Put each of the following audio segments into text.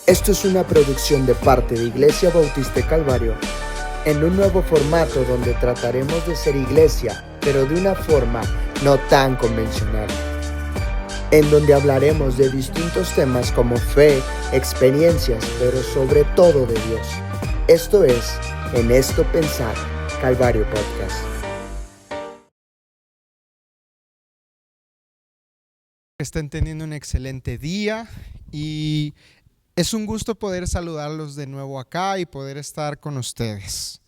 Esto es una producción de parte de Iglesia Bautista Calvario, en un nuevo formato donde trataremos de ser iglesia, pero de una forma no tan convencional, en donde hablaremos de distintos temas como fe, experiencias, pero sobre todo de Dios. Esto es En Esto Pensar, Calvario Podcast. Estén teniendo un excelente día y es un gusto poder saludarlos de nuevo acá y poder estar con ustedes.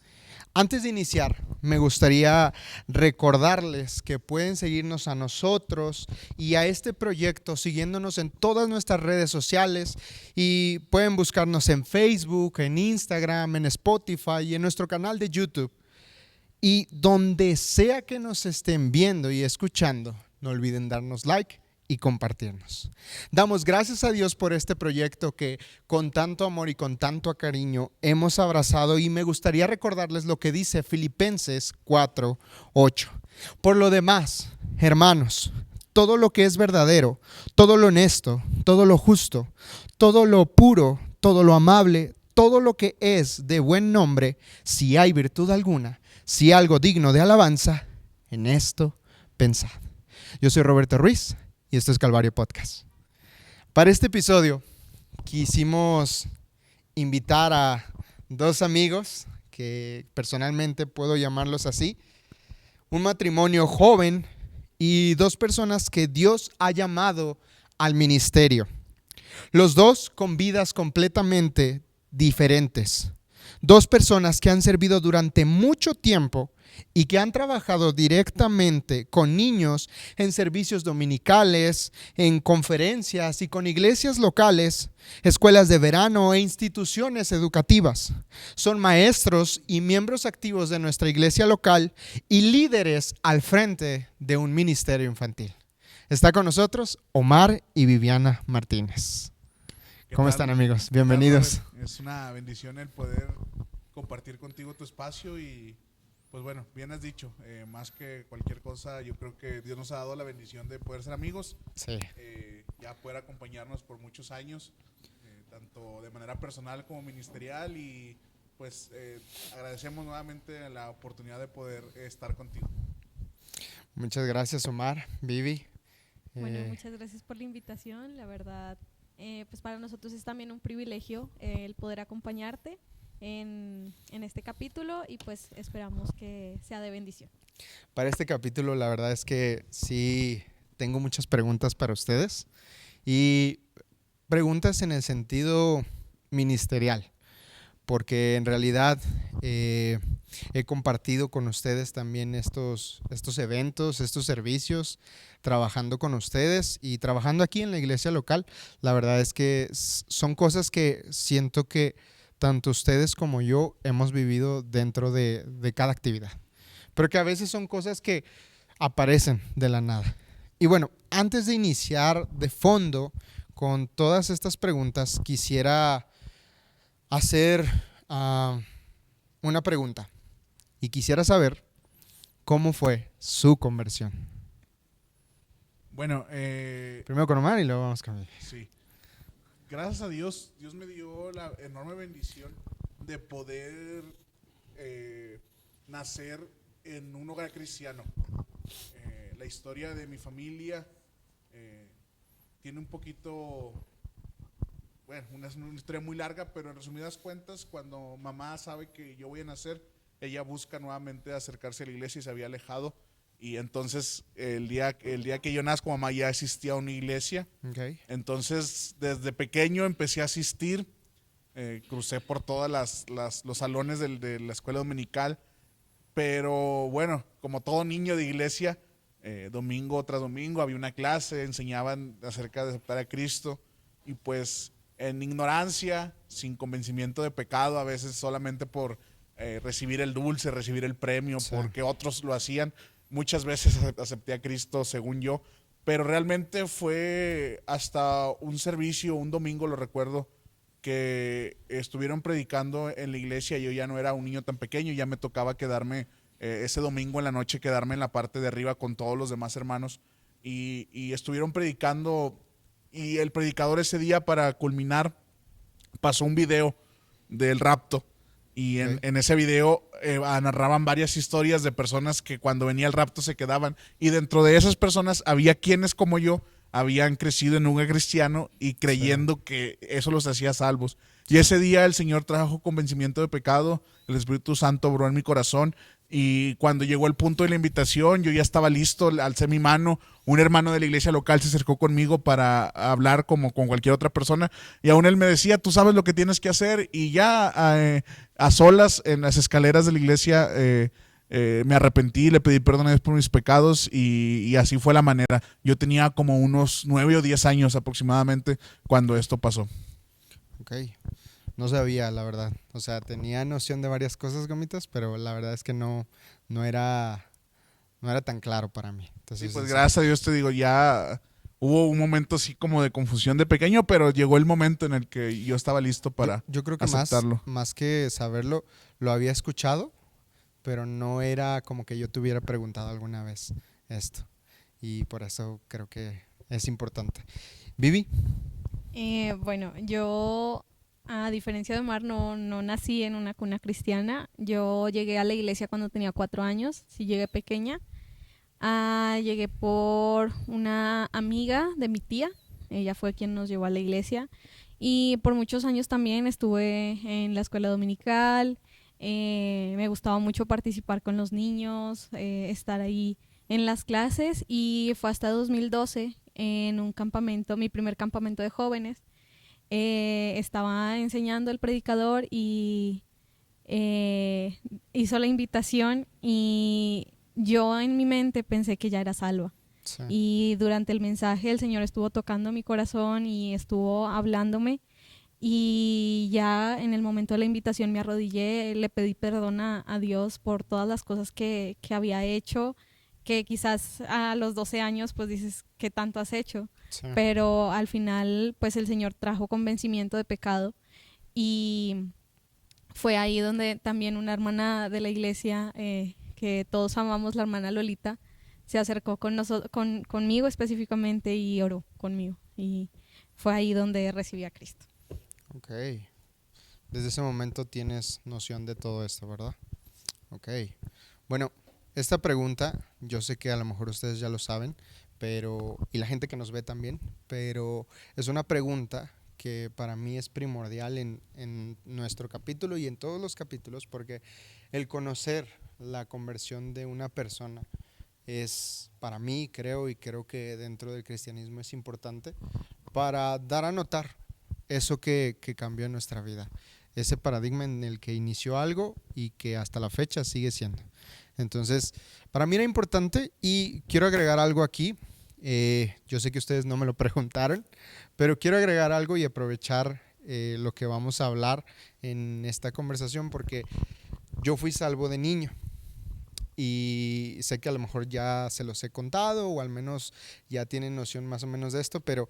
Antes de iniciar, me gustaría recordarles que pueden seguirnos a nosotros y a este proyecto siguiéndonos en todas nuestras redes sociales y pueden buscarnos en Facebook, en Instagram, en Spotify y en nuestro canal de YouTube. Y donde sea que nos estén viendo y escuchando, no olviden darnos like y compartirnos. Damos gracias a Dios por este proyecto que con tanto amor y con tanto cariño hemos abrazado, y me gustaría recordarles lo que dice Filipenses 4:8. Por lo demás, hermanos, todo lo que es verdadero, todo lo honesto, todo lo justo, todo lo puro, todo lo amable, todo lo que es de buen nombre, si hay virtud alguna, si algo digno de alabanza, en esto pensad. Yo soy Roberto Ruiz y esto es Calvario Podcast. Para este episodio quisimos invitar a dos amigos que personalmente puedo llamarlos así, un matrimonio joven y dos personas que Dios ha llamado al ministerio. Los dos con vidas completamente diferentes. Dos personas que han servido durante mucho tiempo y que han trabajado directamente con niños en servicios dominicales, en conferencias y con iglesias locales, escuelas de verano e instituciones educativas. Son maestros y miembros activos de nuestra iglesia local y líderes al frente de un ministerio infantil. Está con nosotros Omar y Viviana Martínez. ¿Cómo están, amigos? Bienvenidos. Es una bendición el poder compartir contigo tu espacio y pues bueno, bien has dicho, más que cualquier cosa yo creo que Dios nos ha dado la bendición de poder ser amigos, Sí. Ya poder acompañarnos por muchos años, tanto de manera personal como ministerial, y pues agradecemos nuevamente la oportunidad de poder estar contigo. Muchas gracias, Omar, Vivi. Bueno, muchas gracias por la invitación. La verdad, pues para nosotros es también un privilegio el poder acompañarte en este capítulo, y pues esperamos que sea de bendición. Para este capítulo, la verdad es que sí tengo muchas preguntas para ustedes, y preguntas en el sentido ministerial, porque en realidad he compartido con ustedes también estos eventos, estos servicios, trabajando con ustedes y trabajando aquí en la iglesia local. La verdad es que son cosas que siento que tanto ustedes como yo hemos vivido dentro de cada actividad, pero que a veces son cosas que aparecen de la nada. Y bueno, antes de iniciar de fondo con todas estas preguntas, quisiera hacer una pregunta, y quisiera saber cómo fue su conversión. Bueno, Primero con Omar y luego vamos con él. sí. Gracias a Dios, Dios me dio la enorme bendición de poder nacer en un hogar cristiano. La historia de mi familia tiene un poquito, bueno, una historia muy larga, pero en resumidas cuentas, cuando mamá sabe que yo voy a nacer, ella busca nuevamente acercarse a la iglesia y se había alejado. Y entonces el día que yo nazco, mamá ya asistía a una iglesia. Okay. Entonces desde pequeño empecé a asistir, crucé por todas los salones de la escuela dominical, pero bueno, como todo niño de iglesia, domingo tras domingo había una clase, enseñaban acerca de aceptar a Cristo, y pues en ignorancia, sin convencimiento de pecado, a veces solamente por recibir el dulce, recibir el premio, sí, porque otros lo hacían. Muchas veces acepté a Cristo según yo, pero realmente fue hasta un servicio, un domingo lo recuerdo, que estuvieron predicando en la iglesia. Yo ya no era un niño tan pequeño, ya me tocaba quedarme ese domingo en la noche, quedarme en la parte de arriba con todos los demás hermanos, y estuvieron predicando, y el predicador ese día, para culminar pasó un video del rapto. Y en ese video narraban varias historias de personas que cuando venía el rapto se quedaban. Y dentro de esas personas había quienes como yo habían crecido en un hogar cristiano y creyendo que eso los hacía salvos. Y ese día el Señor trajo convencimiento de pecado, el Espíritu Santo obró en mi corazón. Y cuando llegó el punto de la invitación, yo ya estaba listo, alcé mi mano. Un hermano de la iglesia local se acercó conmigo para hablar como con cualquier otra persona. Y aún él me decía, tú sabes lo que tienes que hacer. Y ya a solas en las escaleras de la iglesia me arrepentí, le pedí perdón a Dios por mis pecados y así fue la manera. Yo tenía como unos 9 o 10 años aproximadamente cuando esto pasó. Ok. No sabía, la verdad. O sea, tenía noción de varias cosas, Gomitas, pero la verdad es que no era tan claro para mí. Entonces, Sí, pues gracias a Dios te digo, ya hubo un momento así como de confusión de pequeño, pero llegó el momento en el que yo estaba listo para yo creo que aceptarlo. más que saberlo, lo había escuchado, pero no era como que yo te hubiera preguntado alguna vez esto. Y por eso creo que es importante. Vivi. Bueno, yo, a diferencia de Omar, no nací en una cuna cristiana. Yo llegué a la iglesia cuando tenía 4 años, sí llegué pequeña. Llegué por una amiga de mi tía, ella fue quien nos llevó a la iglesia. Y por muchos años también estuve en la escuela dominical. Me gustaba mucho participar con los niños, estar ahí en las clases, y fue hasta 2012 en un campamento, mi primer campamento de jóvenes. Estaba enseñando el predicador y hizo la invitación y yo en mi mente pensé que ya era salva. Sí. Y durante el mensaje el Señor estuvo tocando mi corazón y estuvo hablándome, y ya en el momento de la invitación me arrodillé, le pedí perdón a Dios por todas las cosas que había hecho, que quizás a los 12 años pues dices, ¿qué tanto has hecho? Sí. Pero al final pues el Señor trajo convencimiento de pecado, y fue ahí donde también una hermana de la iglesia, que todos amamos, la hermana Lolita, se acercó conmigo específicamente y oró conmigo, y fue ahí donde recibí a Cristo. Ok. Desde ese momento tienes noción de todo esto, ¿verdad? Ok. Bueno, esta pregunta, yo sé que a lo mejor ustedes ya lo saben, y la gente que nos ve también, pero es una pregunta que para mí es primordial en nuestro capítulo y en todos los capítulos, porque el conocer la conversión de una persona es, para mí, creo que dentro del cristianismo es importante para dar a notar eso que cambió en nuestra vida, ese paradigma en el que inició algo y que hasta la fecha sigue siendo. Entonces, para mí era importante, y quiero agregar algo aquí. Yo sé que ustedes no me lo preguntaron, pero quiero agregar algo y aprovechar lo que vamos a hablar en esta conversación, porque yo fui salvo de niño. Y sé que a lo mejor ya se los he contado, o al menos ya tienen noción más o menos de esto, pero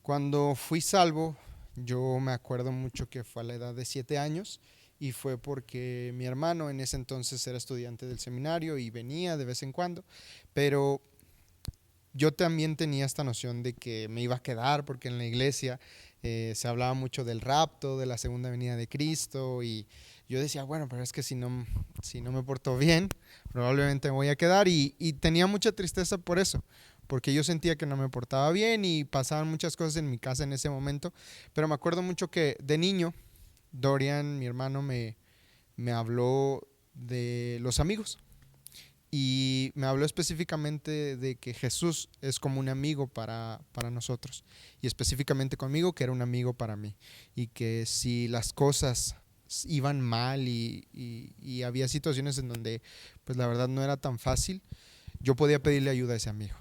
cuando fui salvo, yo me acuerdo mucho que fue a la edad de 7 años, y fue porque mi hermano en ese entonces era estudiante del seminario y venía de vez en cuando, pero yo también tenía esta noción de que me iba a quedar, porque en la iglesia se hablaba mucho del rapto, de la segunda venida de Cristo, y yo decía, bueno, pero es que si no me porto bien, probablemente me voy a quedar, y tenía mucha tristeza por eso, porque yo sentía que no me portaba bien y pasaban muchas cosas en mi casa en ese momento. Pero me acuerdo mucho que de niño, Dorian, mi hermano, me habló de los amigos, y me habló específicamente de que Jesús es como un amigo para nosotros, y específicamente conmigo, que era un amigo para mí, y que si las cosas iban mal y había situaciones en donde pues la verdad no era tan fácil, yo podía pedirle ayuda a ese amigo,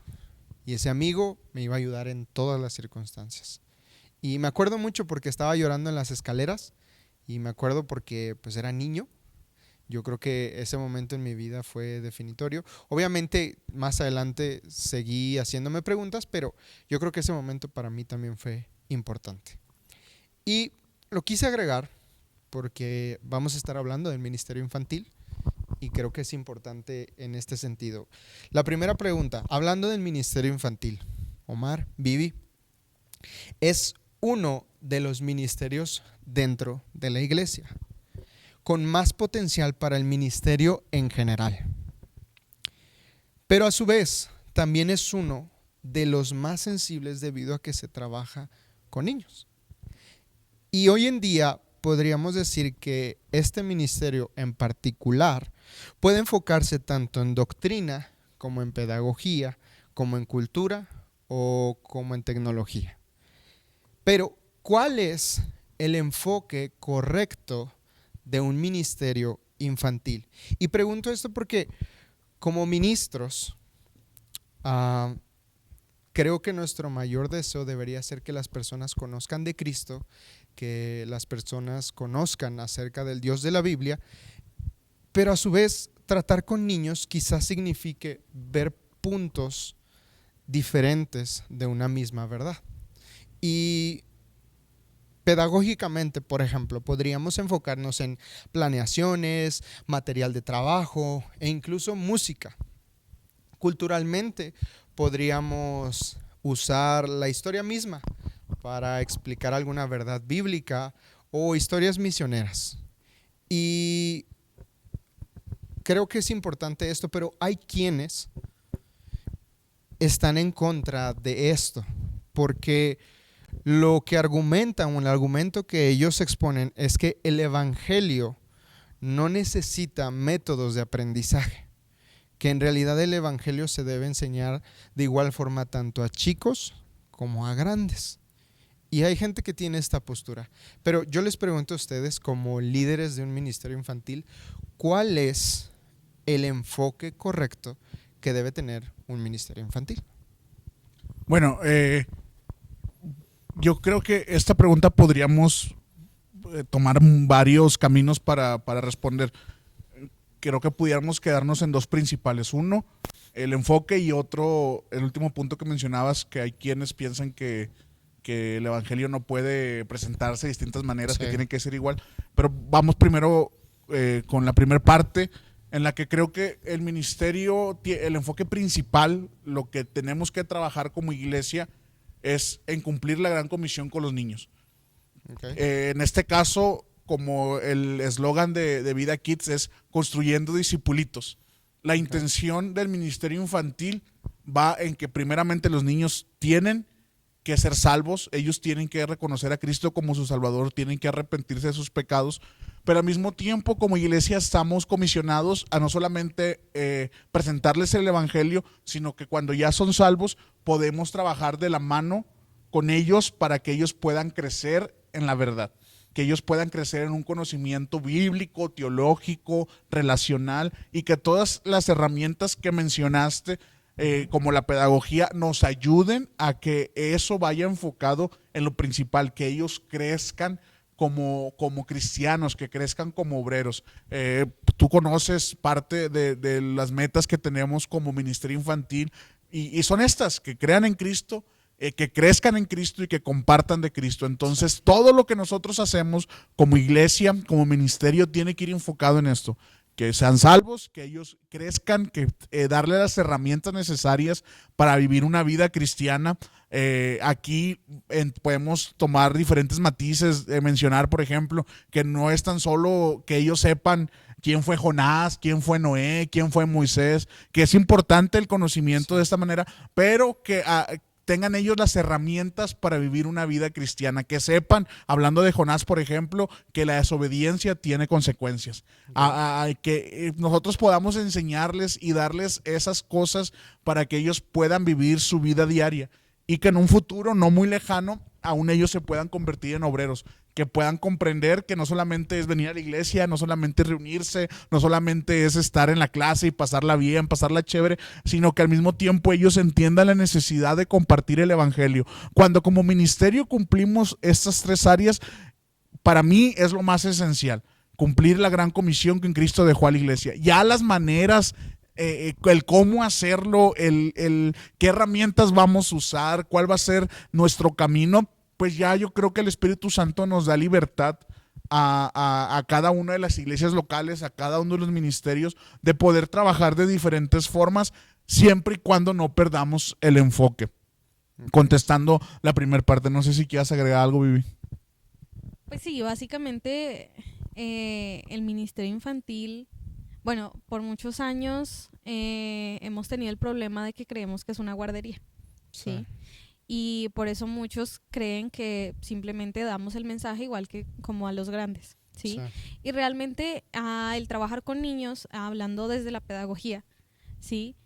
y ese amigo me iba a ayudar en todas las circunstancias. Y me acuerdo mucho porque estaba llorando en las escaleras, y me acuerdo porque pues era niño. Yo creo que ese momento en mi vida fue definitorio. Obviamente más adelante seguí haciéndome preguntas, pero yo creo que ese momento para mí también fue importante. Y lo quise agregar porque vamos a estar hablando del ministerio infantil, y creo que es importante en este sentido. La primera pregunta, hablando del ministerio infantil, Omar, Vivi, ¿es uno de los ministerios dentro de la iglesia, con más potencial para el ministerio en general. Pero a su vez, también es uno de los más sensibles debido a que se trabaja con niños. Y hoy en día podríamos decir que este ministerio en particular puede enfocarse tanto en doctrina como en pedagogía, como en cultura o como en tecnología. Pero, ¿cuál es el enfoque correcto de un ministerio infantil? Y pregunto esto porque como ministros, creo que nuestro mayor deseo debería ser que las personas conozcan de Cristo, que las personas conozcan acerca del Dios de la Biblia, pero a su vez tratar con niños quizás signifique ver puntos diferentes de una misma verdad. Y pedagógicamente, por ejemplo, podríamos enfocarnos en planeaciones, material de trabajo e incluso música. Culturalmente, podríamos usar la historia misma para explicar alguna verdad bíblica o historias misioneras. Y creo que es importante esto, pero hay quienes están en contra de esto, porque lo que argumentan o el argumento que ellos exponen es que el evangelio no necesita métodos de aprendizaje, que en realidad el evangelio se debe enseñar de igual forma tanto a chicos como a grandes. Y hay gente que tiene esta postura. Pero yo les pregunto a ustedes, como líderes de un ministerio infantil, ¿cuál es el enfoque correcto que debe tener un ministerio infantil? Bueno, yo creo que esta pregunta podríamos tomar varios caminos para responder. Creo que pudiéramos quedarnos en dos principales. Uno, el enfoque, y otro, el último punto que mencionabas, que hay quienes piensan que el evangelio no puede presentarse de distintas maneras, sí, que tiene que ser igual. Pero vamos primero con la primera parte, en la que creo que el ministerio, el enfoque principal, lo que tenemos que trabajar como iglesia, es en cumplir la gran comisión con los niños. Okay. En este caso, como el eslogan de Vida Kids es construyendo discipulitos. La intención del ministerio infantil va en que primeramente los niños tienen que ser salvos, ellos tienen que reconocer a Cristo como su Salvador, tienen que arrepentirse de sus pecados, pero al mismo tiempo como iglesia estamos comisionados a no solamente presentarles el evangelio, sino que cuando ya son salvos podemos trabajar de la mano con ellos para que ellos puedan crecer en la verdad, que ellos puedan crecer en un conocimiento bíblico, teológico, relacional, y que todas las herramientas que mencionaste, como la pedagogía, nos ayuden a que eso vaya enfocado en lo principal, que ellos crezcan como cristianos, que crezcan como obreros. Tú conoces parte de las metas que tenemos como ministerio infantil, y son estas: que crean en Cristo, que crezcan en Cristo y que compartan de Cristo. Entonces, todo lo que nosotros hacemos como iglesia, como ministerio, tiene que ir enfocado en esto: que sean salvos, que ellos crezcan, que darle las herramientas necesarias para vivir una vida cristiana. Aquí podemos tomar diferentes matices, mencionar, por ejemplo, que no es tan solo que ellos sepan quién fue Jonás, quién fue Noé, quién fue Moisés, que es importante el conocimiento de esta manera, pero que tengan ellos las herramientas para vivir una vida cristiana, que sepan, hablando de Jonás, por ejemplo, que la desobediencia tiene consecuencias. Que nosotros podamos enseñarles y darles esas cosas para que ellos puedan vivir su vida diaria, y que en un futuro no muy lejano aún ellos se puedan convertir en obreros, que puedan comprender que no solamente es venir a la iglesia, no solamente es reunirse, no solamente es estar en la clase y pasarla bien, pasarla chévere, sino que al mismo tiempo ellos entiendan la necesidad de compartir el evangelio. Cuando como ministerio cumplimos estas tres áreas, para mí es lo más esencial: cumplir la gran comisión que en Cristo dejó a la iglesia. Ya las maneras, el cómo hacerlo, el qué herramientas vamos a usar, cuál va a ser nuestro camino, pues ya yo creo que el Espíritu Santo nos da libertad a cada una de las iglesias locales, a cada uno de los ministerios, de poder trabajar de diferentes formas, siempre y cuando no perdamos el enfoque. Contestando la primera parte, no sé si quieras agregar algo, Vivi. Pues sí, básicamente el Ministerio Infantil, bueno, por muchos años hemos tenido el problema de que creemos que es una guardería, ¿sí? Y por eso muchos creen que simplemente damos el mensaje igual que como a los grandes, ¿sí? Y realmente el trabajar con niños, hablando desde la pedagogía, ¿sí?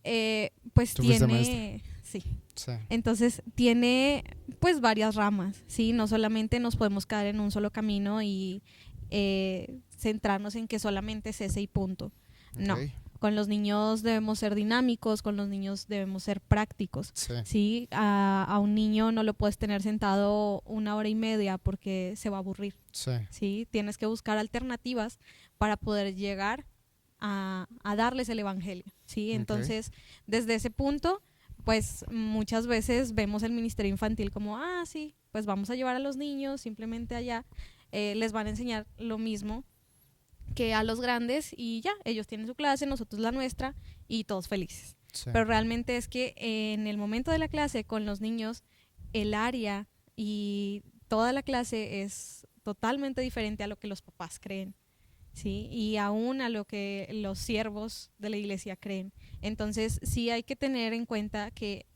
Pues Tú fuiste tiene... Sí. Sí. Entonces tiene pues varias ramas, ¿sí? No solamente nos podemos quedar en un solo camino y centrarnos en que solamente es ese y punto. No, Ok. con los niños debemos ser dinámicos, con los niños debemos ser prácticos, Sí. ¿sí? A un niño no lo puedes tener sentado 1 hora y media porque se va a aburrir, Sí. ¿sí? Tienes que buscar alternativas para poder llegar a darles el evangelio, ¿sí? Ok. Entonces, desde ese punto, pues muchas veces vemos el ministerio infantil como, sí, pues vamos a llevar a los niños simplemente allá, les van a enseñar lo mismo que a los grandes y ya, ellos tienen su clase, nosotros la nuestra y todos felices. Sí. Pero realmente es que en el momento de la clase con los niños, el área y toda la clase es totalmente diferente a lo que los papás creen, ¿sí? Y aún a lo que los siervos de la iglesia creen. Entonces sí hay que tener en cuenta que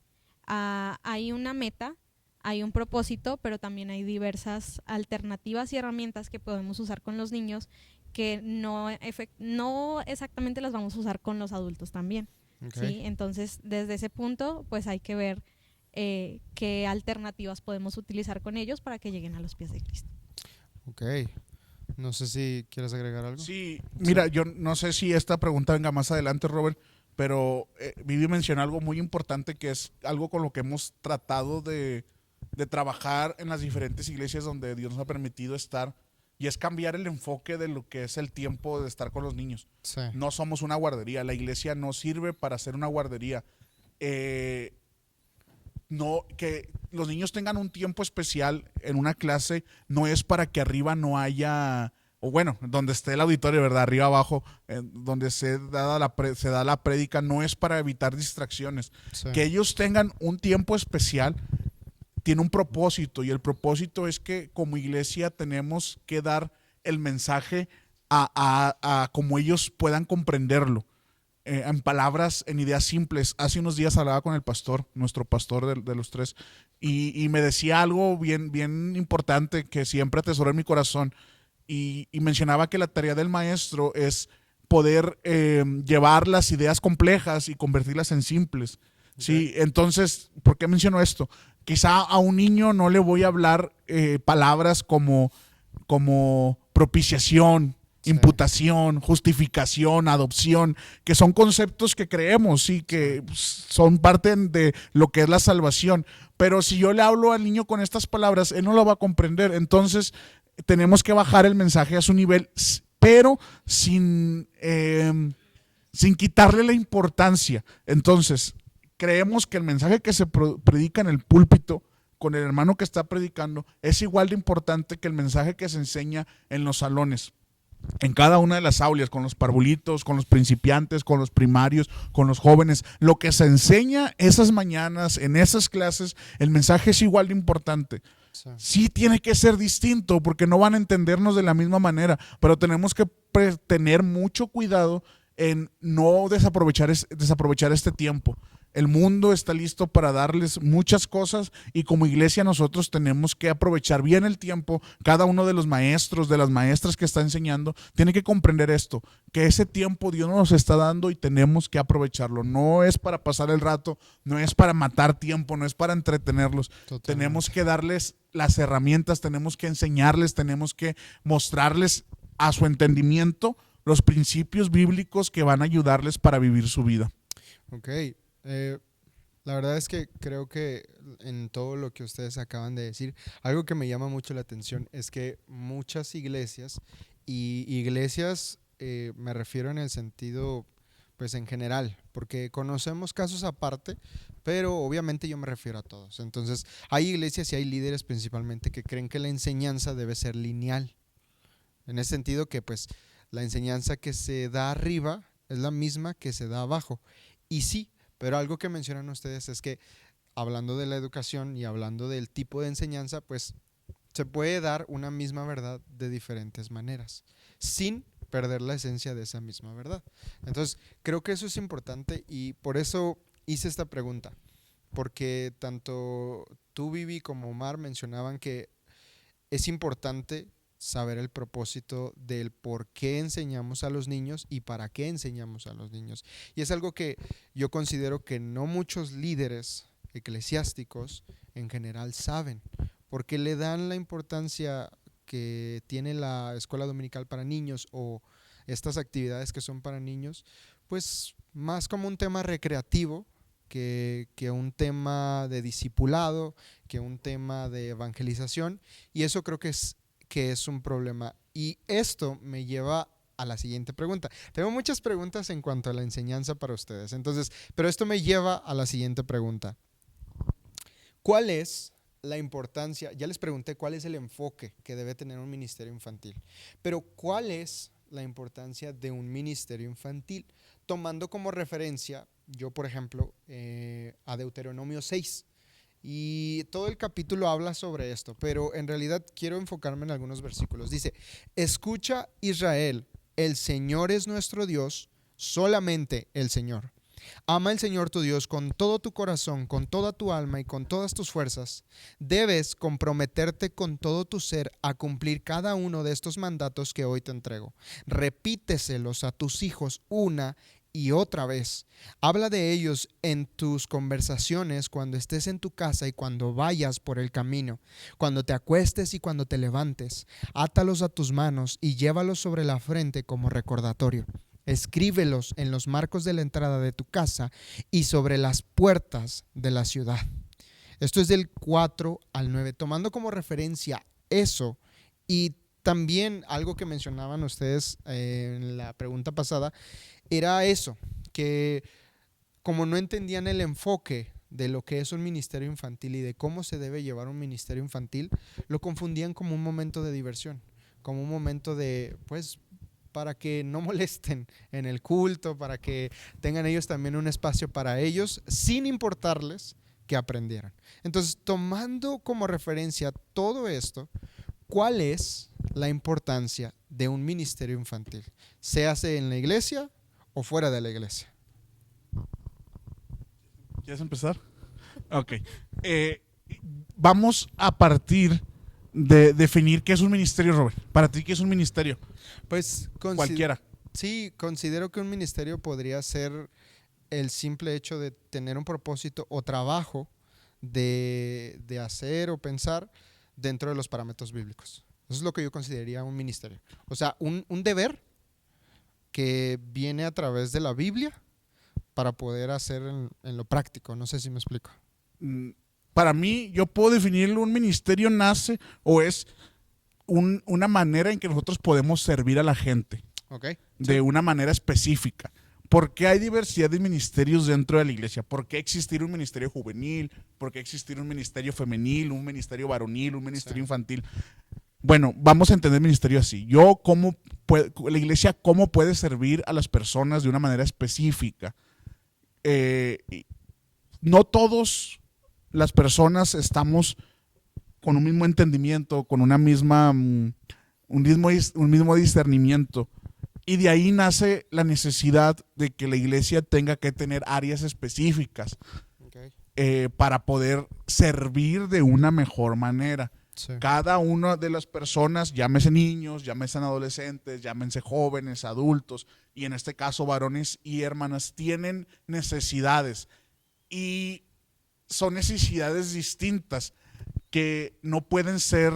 hay una meta, hay un propósito, pero también hay diversas alternativas y herramientas que podemos usar con los niños que no exactamente las vamos a usar con los adultos también, Ok. ¿sí? Entonces desde ese punto pues hay que ver qué alternativas podemos utilizar con ellos para que lleguen a los pies de Cristo. Ok. No sé si quieres agregar algo. Sí, mira, yo no sé si esta pregunta venga más adelante, Robert, pero Vivi mencionó algo muy importante que es algo con lo que hemos tratado de trabajar en las diferentes iglesias donde Dios nos ha permitido estar, y es cambiar el enfoque de lo que es el tiempo de estar con los niños. Sí. No somos una guardería, la iglesia no sirve para ser una guardería. No, que los niños tengan un tiempo especial en una clase no es para que arriba no haya, o bueno, donde esté el auditorio, ¿verdad? Arriba abajo, donde se da la prédica, no es para evitar distracciones. Sí. Que ellos tengan un tiempo especial tiene un propósito, y el propósito es que como iglesia tenemos que dar el mensaje a como ellos puedan comprenderlo. En palabras, en ideas simples. Hace unos días hablaba con el pastor, nuestro pastor de los tres, y me decía algo bien, bien importante que siempre atesoré en mi corazón, y mencionaba que la tarea del maestro es poder llevar las ideas complejas y convertirlas en simples. Okay. Sí, entonces, ¿por qué menciono esto? Quizá a un niño no le voy a hablar palabras como propiciación, sí, imputación, justificación, adopción, que son conceptos que creemos, sí, que son parte de lo que es la salvación. Pero si yo le hablo al niño con estas palabras, él no lo va a comprender. Entonces, tenemos que bajar el mensaje a su nivel, pero sin quitarle la importancia. Entonces, creemos que el mensaje que se predica en el púlpito con el hermano que está predicando es igual de importante que el mensaje que se enseña en los salones, en cada una de las aulas, con los parvulitos, con los principiantes, con los primarios, con los jóvenes. Lo que se enseña esas mañanas, en esas clases, el mensaje es igual de importante. Sí tiene que ser distinto porque no van a entendernos de la misma manera, pero tenemos que tener mucho cuidado en no desaprovechar este tiempo. El mundo está listo para darles muchas cosas, y como iglesia nosotros tenemos que aprovechar bien el tiempo. Cada uno de los maestros, de las maestras que está enseñando, tiene que comprender esto, que ese tiempo Dios nos está dando y tenemos que aprovecharlo. No es para pasar el rato, no es para matar tiempo, no es para entretenerlos. Totalmente. Tenemos que darles las herramientas, tenemos que enseñarles, tenemos que mostrarles a su entendimiento los principios bíblicos que van a ayudarles para vivir su vida. Ok. La verdad es que creo que en todo lo que ustedes acaban de decir, algo que me llama mucho la atención es que muchas iglesias, y iglesias me refiero en el sentido pues en general, porque conocemos casos aparte, pero obviamente yo me refiero a todos. Entonces hay iglesias y hay líderes principalmente que creen que la enseñanza debe ser lineal, en ese sentido que pues la enseñanza que se da arriba es la misma que se da abajo, y sí. Pero algo que mencionan ustedes es que, hablando de la educación y hablando del tipo de enseñanza, pues Se puede dar una misma verdad de diferentes maneras, sin perder la esencia de esa misma verdad. Entonces, creo que eso es importante y por eso hice esta pregunta, porque tanto tú, Vivi, como Omar mencionaban que es importante saber el propósito del por qué enseñamos a los niños y para qué enseñamos a los niños. Y es algo que yo considero que no muchos líderes eclesiásticos en general saben, porque le dan la importancia que tiene la escuela dominical para niños o estas actividades que son para niños, pues más como un tema recreativo que un tema de discipulado, que un tema de evangelización, y eso creo que es un problema. Y esto me lleva a la siguiente pregunta. Tengo muchas preguntas en cuanto a la enseñanza para ustedes, entonces, pero esto me lleva a la siguiente pregunta. ¿Cuál es la importancia? Ya les pregunté cuál es el enfoque que debe tener un ministerio infantil, pero ¿cuál es la importancia de un ministerio infantil? Tomando como referencia, yo por ejemplo, a Deuteronomio 6, y todo el capítulo habla sobre esto, pero en realidad quiero enfocarme en algunos versículos. Dice, escucha Israel, el Señor es nuestro Dios, solamente el Señor. Ama al Señor tu Dios con todo tu corazón, con toda tu alma y con todas tus fuerzas. Debes comprometerte con todo tu ser a cumplir cada uno de estos mandatos que hoy te entrego. Repíteselos a tus hijos una y otra vez. Habla de ellos en tus conversaciones cuando estés en tu casa y cuando vayas por el camino, cuando te acuestes y cuando te levantes. Átalos a tus manos y llévalos sobre la frente como recordatorio. Escríbelos en los marcos de la entrada de tu casa y sobre las puertas de la ciudad. Esto es del 4 al 9, tomando como referencia eso y también algo que mencionaban ustedes en la pregunta pasada, era eso, que como no entendían el enfoque de lo que es un ministerio infantil y de cómo se debe llevar un ministerio infantil, lo confundían como un momento de diversión, como un momento de, pues, para que no molesten en el culto, para que tengan ellos también un espacio para ellos, sin importarles que aprendieran. Entonces, tomando como referencia todo esto, ¿cuál es la importancia de un ministerio infantil? ¿Se hace en la iglesia o fuera de la iglesia? ¿Quieres empezar? Ok. Vamos a partir de definir qué es un ministerio, Robert. Para ti, ¿qué es un ministerio? Pues Cualquiera. Sí, considero que un ministerio podría ser el simple hecho de tener un propósito o trabajo de hacer o pensar dentro de los parámetros bíblicos. Eso es lo que yo consideraría un ministerio. O sea, un deber que viene a través de la Biblia para poder hacer en lo práctico. No sé si me explico. Para mí, yo puedo definirlo, un ministerio nace o es una manera en que nosotros podemos servir a la gente. Okay. De Sí. una manera específica. ¿Por qué hay diversidad de ministerios dentro de la iglesia? ¿Por qué existir un ministerio juvenil? ¿Por qué existir un ministerio femenil, un ministerio varonil, un ministerio infantil? Bueno, vamos a entender ministerio así. La iglesia, ¿cómo puede servir a las personas de una manera específica? No todas las personas estamos con un mismo entendimiento, con un mismo discernimiento. Y de ahí nace la necesidad de que la iglesia tenga que tener áreas específicas para poder servir de una mejor manera. Sí. Cada una de las personas, llámese niños, llámese adolescentes, llámense jóvenes, adultos, y en este caso varones y hermanas, tienen necesidades. Y son necesidades distintas que no pueden ser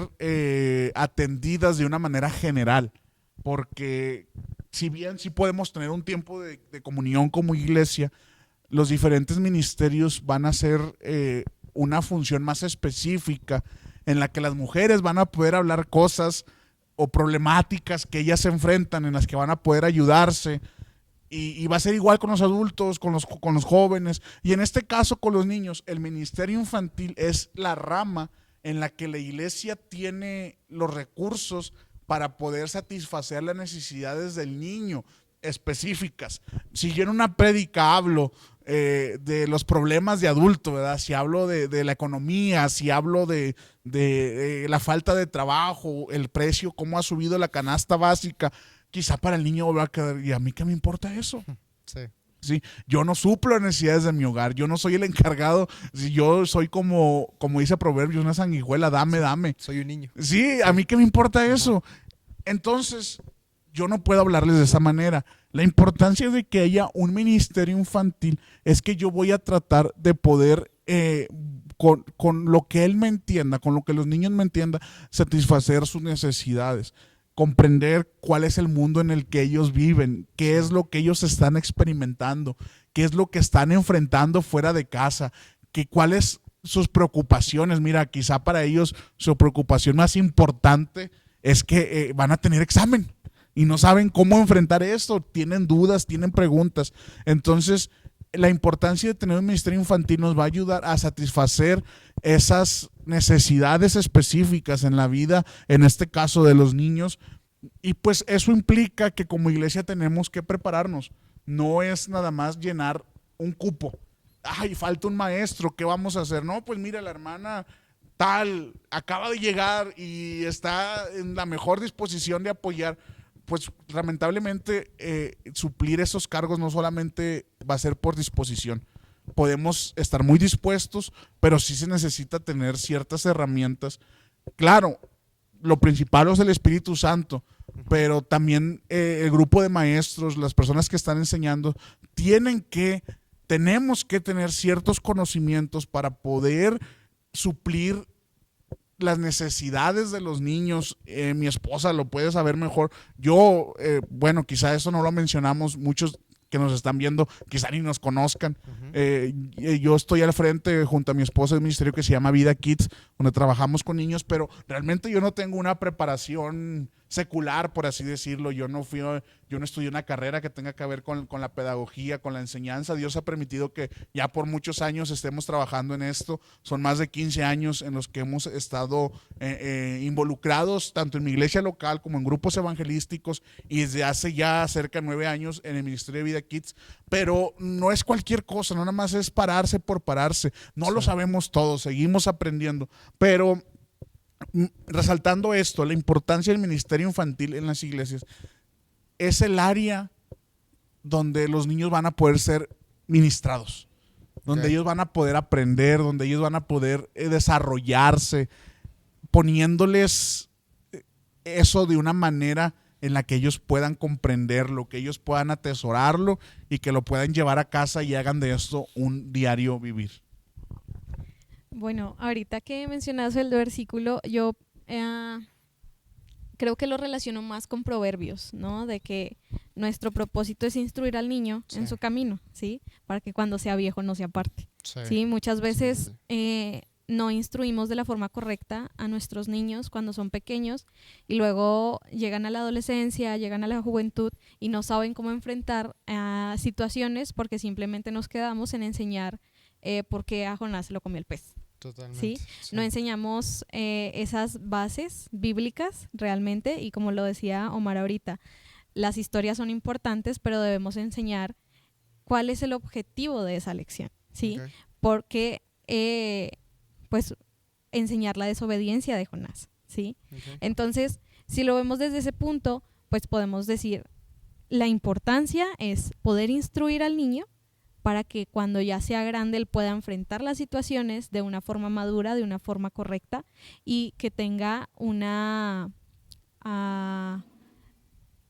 atendidas de una manera general. Porque si bien sí podemos tener un tiempo de comunión como iglesia, los diferentes ministerios van a ser una función más específica en la que las mujeres van a poder hablar cosas o problemáticas que ellas se enfrentan, en las que van a poder ayudarse. Y va a ser igual con los adultos, con los jóvenes. Y en este caso con los niños, el ministerio infantil es la rama en la que la iglesia tiene los recursos para poder satisfacer las necesidades del niño. específicas. Si yo en una prédica hablo de los problemas de adulto, ¿verdad? Si hablo de la economía, si hablo de la falta de trabajo, el precio, cómo ha subido la canasta básica, quizá para el niño va a quedar, ¿y a mí qué me importa eso? Sí. Sí, yo no suplo necesidades de mi hogar, yo no soy el encargado, yo soy como dice Proverbios, una sanguijuela, dame. Soy un niño. Sí, a mí qué me importa eso. Entonces, yo no puedo hablarles de esa manera. La importancia de que haya un ministerio infantil es que yo voy a tratar de poder, con lo que él me entienda, con lo que los niños me entiendan, satisfacer sus necesidades, comprender cuál es el mundo en el que ellos viven, qué es lo que ellos están experimentando, qué es lo que están enfrentando fuera de casa, cuáles sus preocupaciones. Mira, quizá para ellos su preocupación más importante es que van a tener examen y no saben cómo enfrentar esto, tienen dudas, tienen preguntas. Entonces, la importancia de tener un ministerio infantil nos va a ayudar a satisfacer esas necesidades específicas en la vida, en este caso de los niños. Y pues eso implica que como iglesia tenemos que prepararnos. No es nada más llenar un cupo. Ay, falta un maestro, ¿qué vamos a hacer? No, pues mira, la hermana tal acaba de llegar y está en la mejor disposición de apoyar. Pues lamentablemente suplir esos cargos no solamente va a ser por disposición. Podemos estar muy dispuestos, pero sí se necesita tener ciertas herramientas. Claro, lo principal es el Espíritu Santo, pero también el grupo de maestros, las personas que están enseñando, tenemos que tener ciertos conocimientos para poder suplir las necesidades de los niños. Mi esposa lo puede saber mejor. Yo, bueno, quizá eso no lo mencionamos, muchos que nos están viendo quizá ni nos conozcan. Yo estoy al frente junto a mi esposa de un ministerio que se llama Vida Kids, donde trabajamos con niños, pero realmente yo no tengo una preparación secular, por así decirlo. Yo no estudié una carrera que tenga que ver con la pedagogía, con la enseñanza. Dios ha permitido que ya por muchos años estemos trabajando en esto. Son más de 15 años en los que hemos estado involucrados tanto en mi iglesia local como en grupos evangelísticos, y desde hace ya cerca de 9 años en el Ministerio de Vida Kids. Pero no es cualquier cosa, no nada más es pararse por pararse. No lo sabemos todo, seguimos aprendiendo, pero resaltando esto, la importancia del ministerio infantil en las iglesias, es el área donde los niños van a poder ser ministrados, donde ellos van a poder aprender, donde ellos van a poder desarrollarse, poniéndoles eso de una manera en la que ellos puedan comprenderlo, que ellos puedan atesorarlo y que lo puedan llevar a casa y hagan de esto un diario vivir. Bueno, ahorita que mencionas el versículo, yo creo que lo relaciono más con Proverbios, ¿no? De que nuestro propósito es instruir al niño en su camino, ¿sí? Para que cuando sea viejo no se aparte. Sí, muchas veces no instruimos de la forma correcta a nuestros niños cuando son pequeños y luego llegan a la adolescencia, llegan a la juventud y no saben cómo enfrentar situaciones porque simplemente nos quedamos en enseñar por qué a Jonás se lo comió el pez. ¿Sí? No enseñamos esas bases bíblicas realmente, y como lo decía Omar ahorita, las historias son importantes, pero debemos enseñar cuál es el objetivo de esa lección, ¿sí? Porque pues enseñar la desobediencia de Jonás, ¿sí? Entonces, si lo vemos desde ese punto, pues podemos decir, la importancia es poder instruir al niño para que cuando ya sea grande él pueda enfrentar las situaciones de una forma madura, de una forma correcta, y que tenga una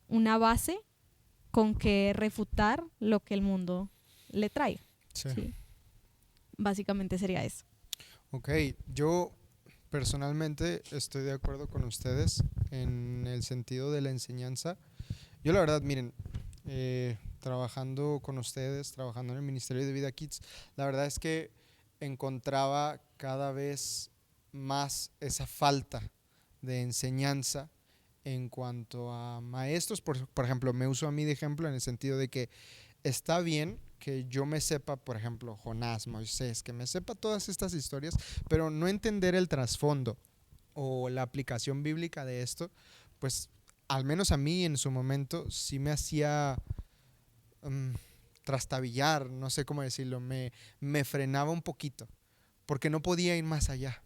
base con que refutar lo que el mundo le trae. ¿Sí? Básicamente sería eso. Ok, yo personalmente estoy de acuerdo con ustedes en el sentido de la enseñanza. Yo la verdad, miren, trabajando con ustedes, trabajando en el Ministerio de Vida Kids, la verdad es que encontraba cada vez más esa falta de enseñanza en cuanto a maestros. Por ejemplo, me uso a mí de ejemplo en el sentido de que está bien que yo me sepa, por ejemplo, Jonás, Moisés, que me sepa todas estas historias, pero no entender el trasfondo o la aplicación bíblica de esto, pues al menos a mí en su momento sí me hacía trastabillar, no sé cómo decirlo, me frenaba un poquito, porque no podía ir más allá.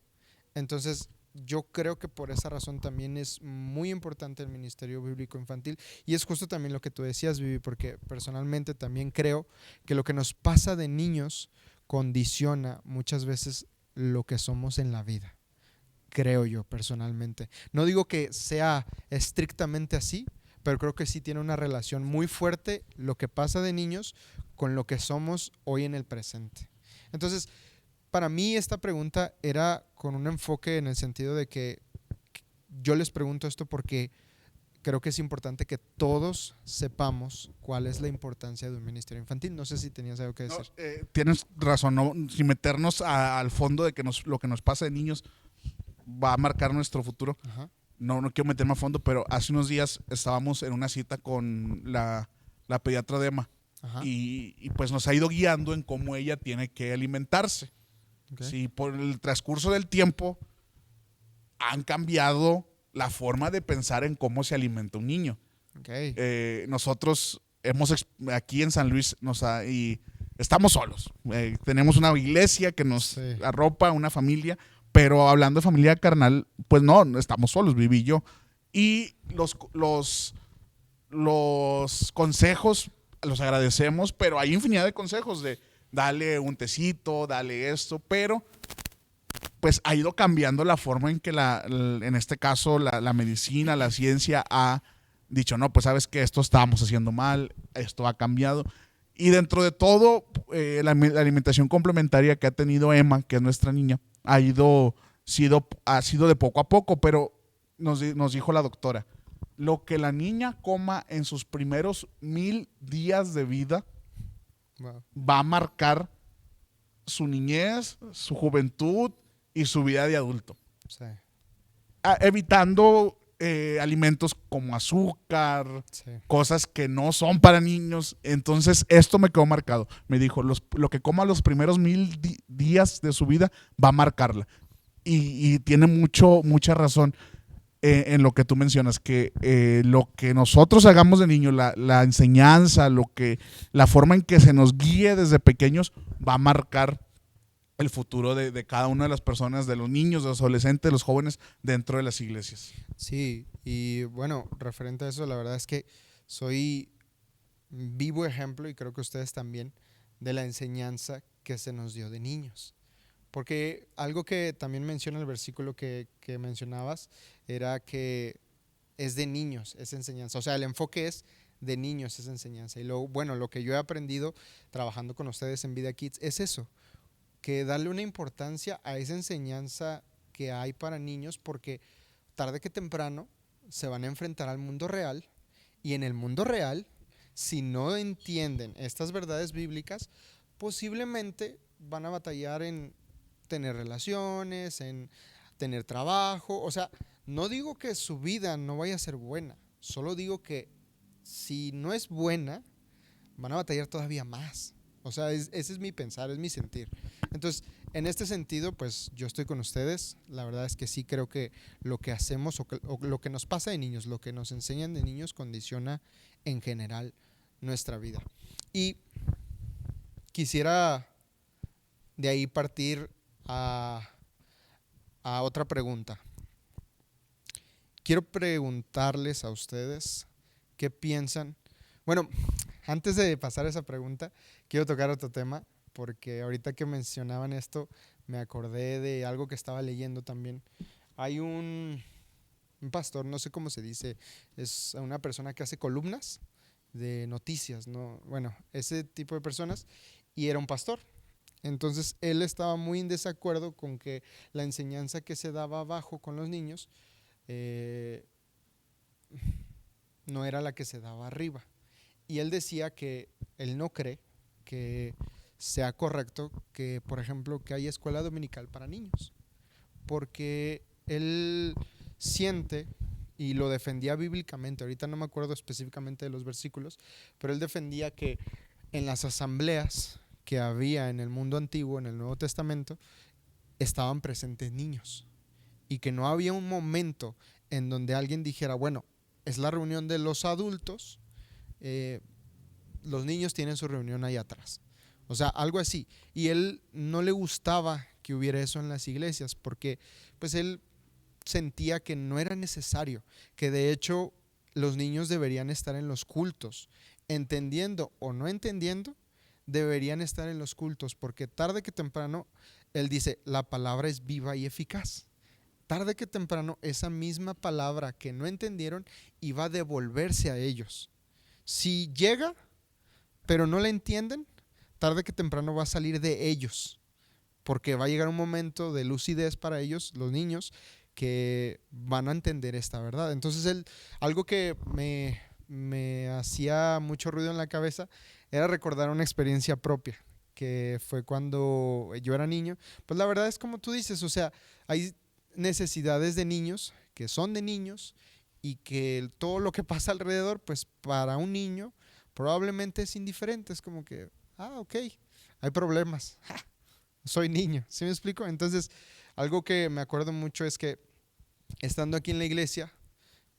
Entonces, yo creo que por esa razón también es muy importante el Ministerio Bíblico Infantil, y es justo también lo que tú decías, Vivi, porque personalmente también creo que lo que nos pasa de niños condiciona muchas veces lo que somos en la vida. Creo yo personalmente. No digo que sea estrictamente así, pero creo que sí tiene una relación muy fuerte lo que pasa de niños con lo que somos hoy en el presente. Entonces, para mí esta pregunta era con un enfoque en el sentido de que yo les pregunto esto porque creo que es importante que todos sepamos cuál es la importancia de un ministerio infantil. No sé si tenías algo que No, decir. tienes razón, ¿no? Sin meternos al fondo de que lo que nos pasa de niños va a marcar nuestro futuro. Ajá. No quiero meterme a fondo, pero hace unos días estábamos en una cita con la pediatra de Emma. Ajá. Y pues nos ha ido guiando en cómo ella tiene que alimentarse. Okay. Sí, por el transcurso del tiempo han cambiado la forma de pensar en cómo se alimenta un niño. Okay. Nosotros aquí en San Luis y estamos solos. Tenemos una iglesia que nos arropa, una familia, pero hablando de familia carnal, pues no estamos solos, Vivi y yo. Y los consejos los agradecemos, pero hay infinidad de consejos de dale un tecito, dale esto, pero pues ha ido cambiando la forma en que en este caso la medicina, la ciencia ha dicho, no, pues sabes que esto estábamos haciendo mal, esto ha cambiado. Y dentro de todo, la alimentación complementaria que ha tenido Emma, que es nuestra niña, ha sido de poco a poco, pero nos dijo la doctora, lo que la niña coma en sus primeros 1000 días de vida va a marcar su niñez, su juventud y su vida de adulto. Sí. Evitando alimentos como azúcar, Sí. cosas que no son para niños. Entonces esto me quedó marcado. Me dijo, lo que coma los primeros 1000 días de su vida va a marcarla. Y tiene mucha razón en lo que tú mencionas, que lo que nosotros hagamos de niños, la enseñanza, la forma en que se nos guíe desde pequeños va a marcar el futuro de cada una de las personas, de los niños, de los adolescentes, de los jóvenes dentro de las iglesias. Sí, y bueno, referente a eso, la verdad es que soy vivo ejemplo, y creo que ustedes también, de la enseñanza que se nos dio de niños. Porque algo que también menciona el versículo que mencionabas era que es de niños esa enseñanza. O sea, el enfoque es de niños esa enseñanza. Y lo que yo he aprendido trabajando con ustedes en Vida Kids es eso, que darle una importancia a esa enseñanza que hay para niños, porque tarde que temprano se van a enfrentar al mundo real, y en el mundo real, si no entienden estas verdades bíblicas, posiblemente van a batallar en tener relaciones, en tener trabajo. O sea, no digo que su vida no vaya a ser buena, solo digo que si no es buena, van a batallar todavía más. O sea, ese es mi pensar, es mi sentir. Entonces, en este sentido, pues yo estoy con ustedes. La verdad es que sí creo que lo que hacemos o lo que nos pasa de niños, lo que nos enseñan de niños, condiciona en general nuestra vida. Y quisiera de ahí partir a otra pregunta. Quiero preguntarles a ustedes qué piensan. Bueno, antes de pasar a esa pregunta, quiero tocar otro tema, porque ahorita que mencionaban esto, me acordé de algo que estaba leyendo también. Hay un pastor, no sé cómo se dice, es una persona que hace columnas de noticias, ¿no? Bueno, ese tipo de personas, y era un pastor. Entonces él estaba muy en desacuerdo con que la enseñanza que se daba abajo con los niños no era la que se daba arriba. Y él decía que él no cree que sea correcto que, por ejemplo, que haya escuela dominical para niños, porque él siente, y lo defendía bíblicamente, ahorita no me acuerdo específicamente de los versículos, pero él defendía que en las asambleas que había en el mundo antiguo, en el Nuevo Testamento, estaban presentes niños, y que no había un momento en donde alguien dijera, bueno, es la reunión de los adultos, los niños tienen su reunión ahí atrás. O sea, algo así. Y él no le gustaba que hubiera eso en las iglesias porque pues él sentía que no era necesario, que de hecho los niños deberían estar en los cultos, entendiendo o no entendiendo, deberían estar en los cultos, porque tarde que temprano, él dice, la palabra es viva y eficaz. Tarde que temprano, esa misma palabra que no entendieron iba a devolverse a ellos. Si llega, pero no la entienden, tarde que temprano va a salir de ellos, porque va a llegar un momento de lucidez para ellos, los niños, que van a entender esta verdad. Entonces, algo que me hacía mucho ruido en la cabeza era recordar una experiencia propia, que fue cuando yo era niño. Pues la verdad es como tú dices, o sea, hay necesidades de niños que son de niños y que todo lo que pasa alrededor, pues para un niño probablemente es indiferente, es como que, ok, hay problemas, soy niño, ¿sí me explico? Entonces, algo que me acuerdo mucho es que estando aquí en la iglesia,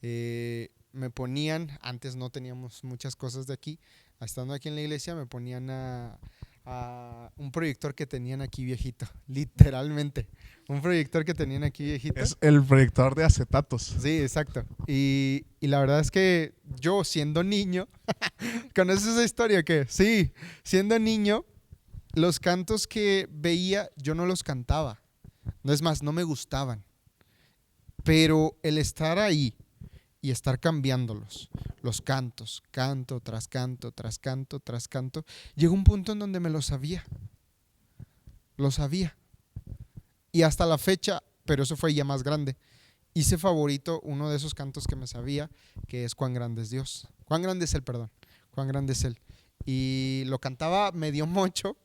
me ponían, antes no teníamos muchas cosas de aquí, estando aquí en la iglesia me ponían a un proyector que tenían aquí viejito, literalmente, un proyector que tenían aquí viejito. Es el proyector de acetatos. Sí, exacto. Y la verdad es que yo siendo niño, ¿conoces esa historia que? Sí, siendo niño, los cantos que veía yo no los cantaba, no es más, no me gustaban, pero el estar ahí y estar cambiándolos, los cantos, canto tras canto, tras canto, tras canto, llegó un punto en donde me lo sabía. Y hasta la fecha, pero eso fue ya más grande, hice favorito uno de esos cantos que me sabía, que es Cuán grande es Dios. Cuán grande es Él, perdón. Cuán grande es Él. Y lo cantaba medio mocho,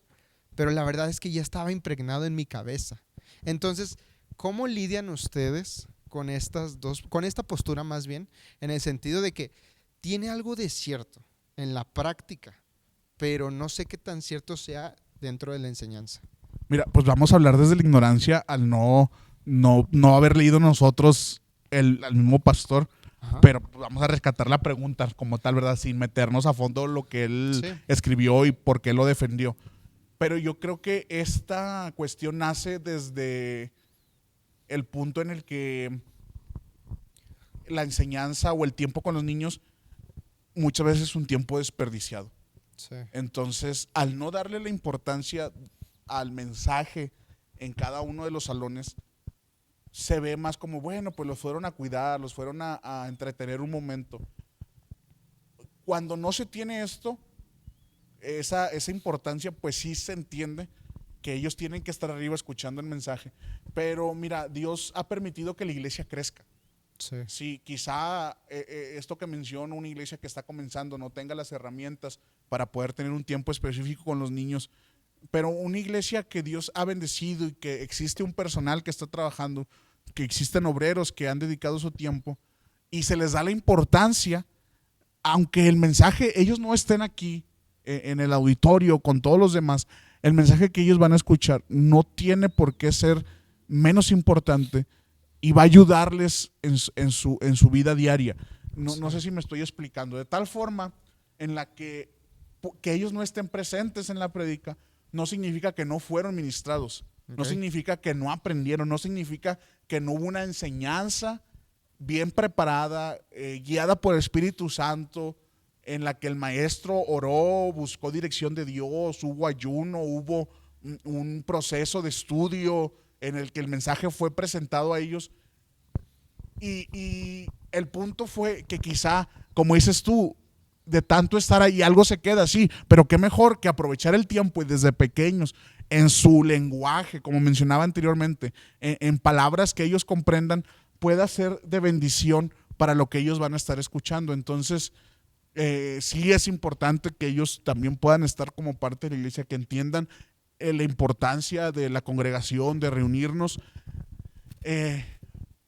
pero la verdad es que ya estaba impregnado en mi cabeza. Entonces, ¿cómo lidian ustedes con con esta postura más bien, en el sentido de que tiene algo de cierto en la práctica, pero no sé qué tan cierto sea dentro de la enseñanza? Mira, pues vamos a hablar desde la ignorancia al no haber leído nosotros al mismo pastor. Ajá. Pero vamos a rescatar la pregunta como tal, ¿verdad? Sin meternos a fondo lo que él escribió y por qué lo defendió. Pero yo creo que esta cuestión nace desde el punto en el que la enseñanza o el tiempo con los niños muchas veces es un tiempo desperdiciado. Sí. Entonces, al no darle la importancia al mensaje en cada uno de los salones, se ve más como, bueno, pues los fueron a cuidar, los fueron a entretener un momento. Cuando no se tiene esto, esa importancia, pues sí se entiende que ellos tienen que estar arriba escuchando el mensaje. Pero mira, Dios ha permitido que la iglesia crezca. Sí, quizá esto que menciono, una iglesia que está comenzando, no tenga las herramientas para poder tener un tiempo específico con los niños, pero una iglesia que Dios ha bendecido y que existe un personal que está trabajando, que existen obreros que han dedicado su tiempo y se les da la importancia, aunque el mensaje, ellos no estén aquí en el auditorio con todos los demás, el mensaje que ellos van a escuchar no tiene por qué ser menos importante y va a ayudarles en su vida diaria. No sé si me estoy explicando. De tal forma en la que ellos no estén presentes en la prédica no significa que no fueron ministrados, no significa que no aprendieron, no significa que no hubo una enseñanza bien preparada, guiada por el Espíritu Santo, en la que el maestro oró, buscó dirección de Dios, hubo ayuno, hubo un proceso de estudio en el que el mensaje fue presentado a ellos. Y el punto fue que quizá, como dices tú, de tanto estar ahí algo se queda así, pero qué mejor que aprovechar el tiempo y desde pequeños en su lenguaje, como mencionaba anteriormente, en palabras que ellos comprendan, pueda ser de bendición para lo que ellos van a estar escuchando. Entonces, sí es importante que ellos también puedan estar como parte de la iglesia, que entiendan la importancia de la congregación, de reunirnos.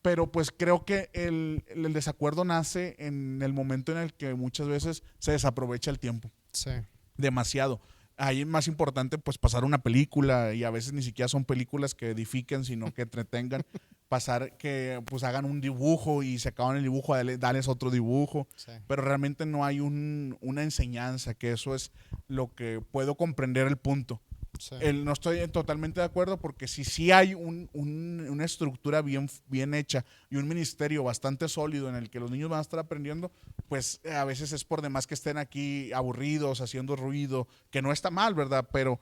Pero pues creo que el desacuerdo nace en el momento en el que muchas veces se desaprovecha el tiempo. Sí. Demasiado. Ahí es más importante pues pasar una película, y a veces ni siquiera son películas que edifiquen, sino que entretengan. pasar que pues hagan un dibujo y se acaban el dibujo, darles otro dibujo, Sí. pero realmente no hay una enseñanza, que eso es lo que puedo comprender el punto. Sí. No estoy totalmente de acuerdo porque si sí hay una estructura bien hecha y un ministerio bastante sólido en el que los niños van a estar aprendiendo, pues a veces es por demás que estén aquí aburridos, haciendo ruido, que no está mal, ¿verdad? Pero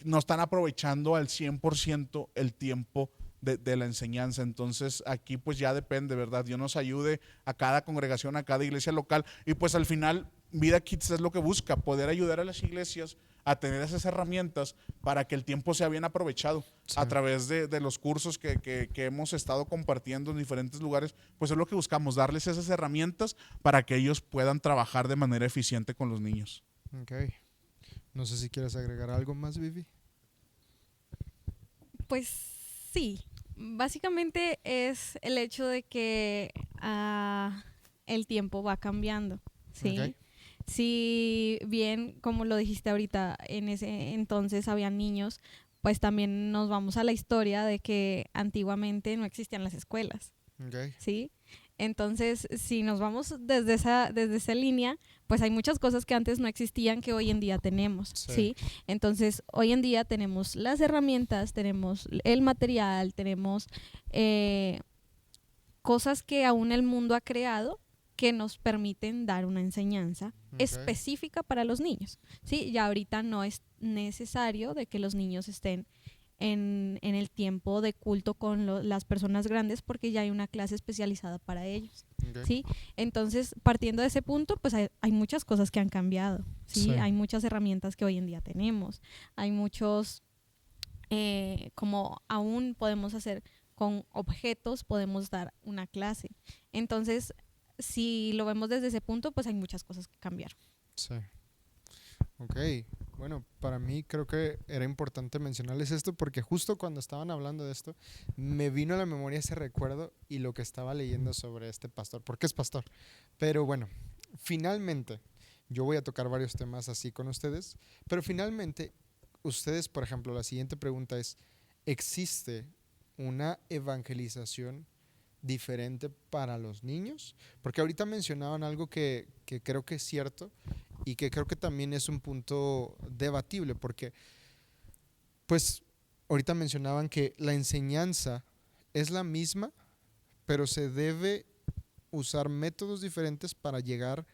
no están aprovechando al 100% el tiempo de la enseñanza. Entonces aquí pues ya depende, ¿verdad? Dios nos ayude a cada congregación, a cada iglesia local, y pues al final Vida Kids es lo que busca, poder ayudar a las iglesias a tener esas herramientas para que el tiempo sea bien aprovechado. Sí. A través de los cursos que hemos estado compartiendo en diferentes lugares, pues es lo que buscamos, darles esas herramientas para que ellos puedan trabajar de manera eficiente con los niños. Ok. No sé si quieres agregar algo más, Vivi. Pues sí, básicamente es el hecho de que el tiempo va cambiando, ¿sí? Ok. Si bien, como lo dijiste ahorita, en ese entonces habían niños, pues también nos vamos a la historia de que antiguamente no existían las escuelas, Ok. ¿sí? Entonces, si nos vamos desde esa línea, pues hay muchas cosas que antes no existían que hoy en día tenemos, Sí. ¿sí? Entonces, hoy en día tenemos las herramientas, tenemos el material, tenemos cosas que aún el mundo ha creado que nos permiten dar una enseñanza Ok. específica para los niños, ¿sí? Ya ahorita no es necesario de que los niños estén en el tiempo de culto con las personas grandes porque ya hay una clase especializada para ellos, Ok. ¿sí? Entonces, partiendo de ese punto, pues hay muchas cosas que han cambiado, ¿sí? Sí. Hay muchas herramientas que hoy en día tenemos, hay muchos, como aún podemos hacer con objetos, podemos dar una clase. Entonces, si lo vemos desde ese punto, pues hay muchas cosas que cambiar. Sí. Ok. Bueno, para mí creo que era importante mencionarles esto porque justo cuando estaban hablando de esto, me vino a la memoria ese recuerdo y lo que estaba leyendo sobre este pastor, porque es pastor. Pero bueno, finalmente, yo voy a tocar varios temas así con ustedes, pero finalmente, ustedes, por ejemplo, la siguiente pregunta es, ¿existe una evangelización diferente para los niños? Porque ahorita mencionaban algo que creo que es cierto y que creo que también es un punto debatible, porque pues ahorita mencionaban que la enseñanza es la misma, pero se debe usar métodos diferentes para llegar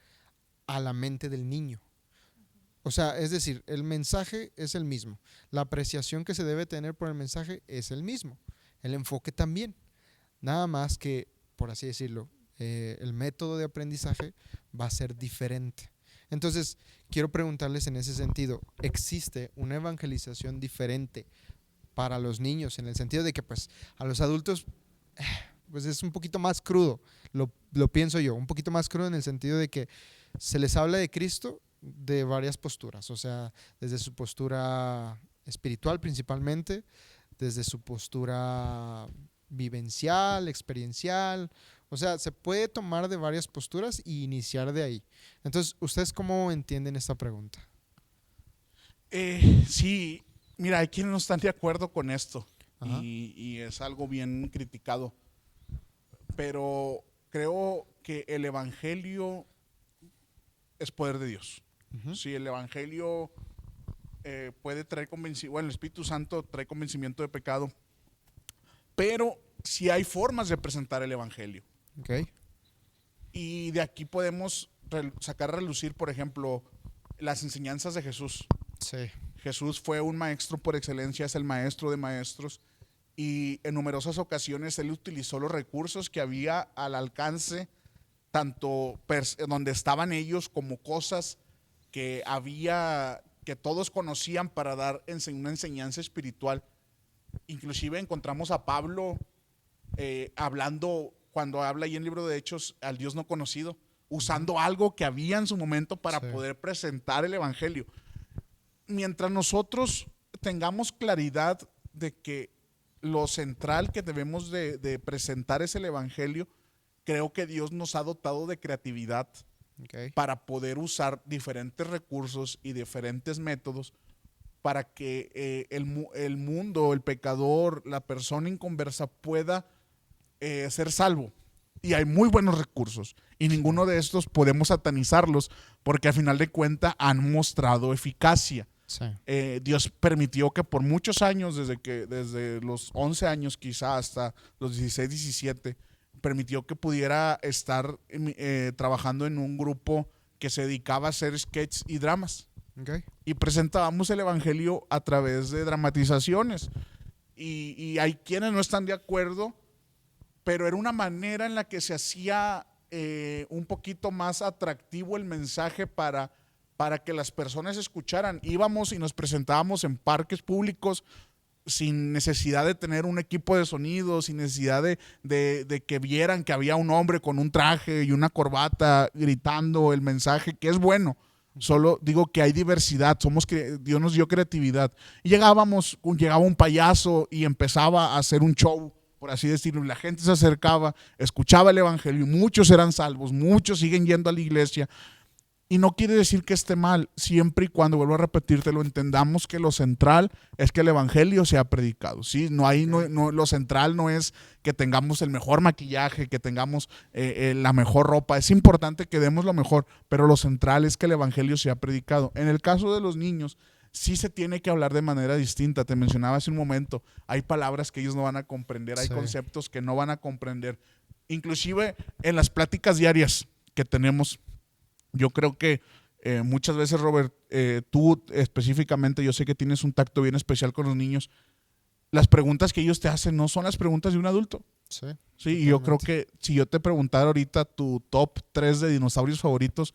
a la mente del niño. O sea, es decir, el mensaje es el mismo, la apreciación que se debe tener por el mensaje es el mismo, el enfoque también. Nada más que, por así decirlo, el método de aprendizaje va a ser diferente. Entonces, quiero preguntarles en ese sentido, ¿existe una evangelización diferente para los niños? En el sentido de que, pues, a los adultos, pues es un poquito más crudo, lo pienso yo, un poquito más crudo en el sentido de que se les habla de Cristo de varias posturas, o sea, desde su postura espiritual principalmente, desde su postura vivencial, experiencial, o sea, se puede tomar de varias posturas y iniciar de ahí. Entonces, ¿ustedes cómo entienden esta pregunta? Sí, mira, hay quienes no están de acuerdo con esto Ajá. y es algo bien criticado, pero creo que el evangelio es poder de Dios. Ujú. Si el evangelio puede traer convencimiento, bueno, el Espíritu Santo trae convencimiento de pecado, pero sí hay formas de presentar el evangelio. Ok. Y de aquí podemos sacar a relucir, por ejemplo, las enseñanzas de Jesús. Sí. Jesús fue un maestro por excelencia, es el maestro de maestros, y en numerosas ocasiones él utilizó los recursos que había al alcance, tanto donde estaban ellos como cosas que había, que todos conocían para dar una enseñanza espiritual. Inclusive encontramos a Pablo hablando, cuando habla ahí en el libro de Hechos, al Dios no conocido, usando algo que había en su momento para Sí. poder presentar el evangelio. Mientras nosotros tengamos claridad de que lo central que debemos de presentar es el evangelio, creo que Dios nos ha dotado de creatividad Ok. para poder usar diferentes recursos y diferentes métodos para que el mundo, el pecador, la persona inconversa pueda ser salvo. Y hay muy buenos recursos. Y ninguno de estos podemos satanizarlos porque al final de cuentas han mostrado eficacia. Sí. Dios permitió que por muchos años, desde los 11 años quizá hasta los 16, 17, permitió que pudiera estar trabajando en un grupo que se dedicaba a hacer sketches y dramas. Okay. Y presentábamos el evangelio a través de dramatizaciones. Y hay quienes no están de acuerdo, pero era una manera en la que se hacía un poquito más atractivo el mensaje para que las personas escucharan. Íbamos y nos presentábamos en parques públicos sin necesidad de tener un equipo de sonido, sin necesidad de que vieran que había un hombre con un traje y una corbata gritando el mensaje, que es bueno. Solo digo que hay diversidad, Dios nos dio creatividad. Y llegaba un payaso y empezaba a hacer un show, por así decirlo, y la gente se acercaba, escuchaba el evangelio, y muchos eran salvos, muchos siguen yendo a la iglesia. Y no quiere decir que esté mal, siempre y cuando, vuelvo a repetirte, lo entendamos que lo central es que el evangelio sea predicado. ¿Sí? Lo central no es que tengamos el mejor maquillaje, que tengamos la mejor ropa. Es importante que demos lo mejor, pero lo central es que el evangelio sea predicado. En el caso de los niños, sí se tiene que hablar de manera distinta. Te mencionaba hace un momento, hay palabras que ellos no van a comprender, hay conceptos que no van a comprender. Inclusive en las pláticas diarias que tenemos, yo creo que muchas veces, Robert, tú específicamente, yo sé que tienes un tacto bien especial con los niños. Las preguntas que ellos te hacen no son las preguntas de un adulto. Sí, y yo creo que si yo te preguntara ahorita tu top 3 de dinosaurios favoritos,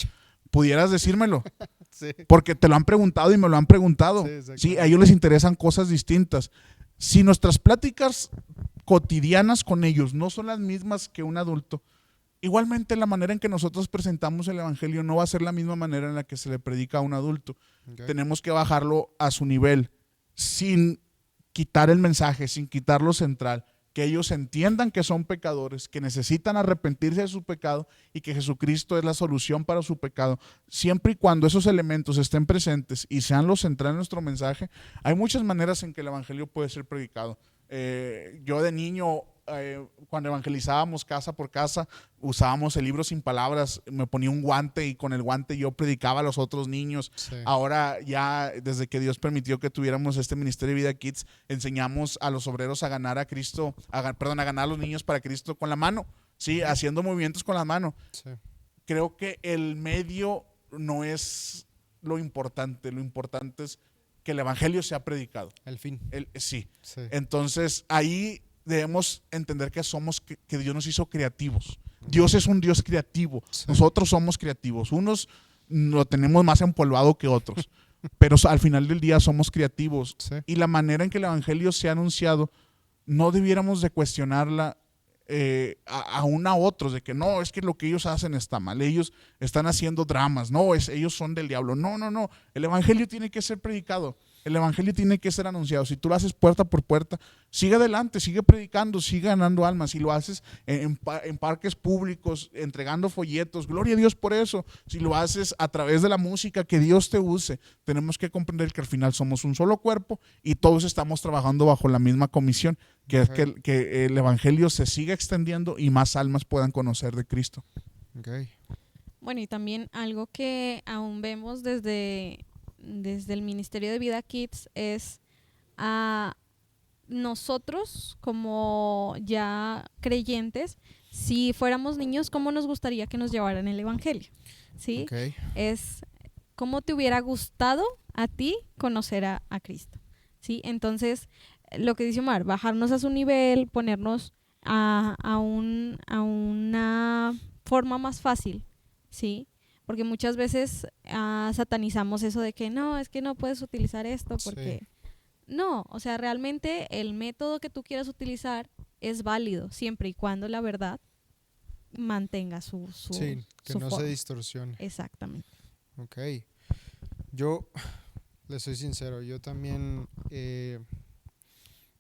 pudieras decírmelo. Sí. Porque te lo han preguntado y me lo han preguntado. Sí, a ellos les interesan cosas distintas. Si nuestras pláticas cotidianas con ellos no son las mismas que un adulto, igualmente la manera en que nosotros presentamos el evangelio no va a ser la misma manera en la que se le predica a un adulto. Okay. Tenemos que bajarlo a su nivel, sin quitar el mensaje, sin quitar lo central, que ellos entiendan que son pecadores, que necesitan arrepentirse de su pecado y que Jesucristo es la solución para su pecado. Siempre y cuando esos elementos estén presentes y sean lo central en nuestro mensaje, hay muchas maneras en que el evangelio puede ser predicado. Yo de niño, cuando evangelizábamos casa por casa, usábamos el libro sin palabras, me ponía un guante y con el guante yo predicaba a los otros niños. Sí. Ahora ya, desde que Dios permitió que tuviéramos este ministerio de Vida Kids, enseñamos a los obreros a ganar a Cristo, a ganar a los niños para Cristo con la mano, ¿sí? Haciendo movimientos con la mano. Sí. Creo que el medio no es lo importante es que el evangelio sea predicado. El fin. Sí. Entonces ahí debemos entender que Dios nos hizo creativos. Dios es un Dios creativo. Sí. Nosotros somos creativos. Unos lo tenemos más empolvado que otros, pero al final del día somos creativos. Sí. Y la manera en que el evangelio se ha anunciado, no debiéramos de cuestionarla aún a otros, de que no, es que lo que ellos hacen está mal, ellos están haciendo dramas, no, ellos son del diablo. No, el evangelio tiene que ser predicado, el evangelio tiene que ser anunciado. Si tú lo haces puerta por puerta, sigue adelante, sigue predicando, sigue ganando almas. Si lo haces en parques públicos, entregando folletos, gloria a Dios por eso. Si lo haces a través de la música, que Dios te use. Tenemos que comprender que al final somos un solo cuerpo y todos estamos trabajando bajo la misma comisión, que es que el evangelio se siga extendiendo y más almas puedan conocer de Cristo. Okay. Bueno, y también algo que aún vemos desde el Ministerio de Vida Kids es a nosotros como ya creyentes, si fuéramos niños, ¿cómo nos gustaría que nos llevaran el evangelio? ¿Sí? Okay. Es cómo te hubiera gustado a ti conocer a Cristo. ¿Sí? Entonces, lo que dice Omar, bajarnos a su nivel, ponernos a una forma más fácil, ¿sí? Porque muchas veces satanizamos eso de que no, es que no puedes utilizar esto porque... Sí. No, o sea, realmente el método que tú quieras utilizar es válido siempre y cuando la verdad mantenga su sí, que su no forma. Se distorsione. Exactamente. Ok. Yo, le soy sincero, yo también...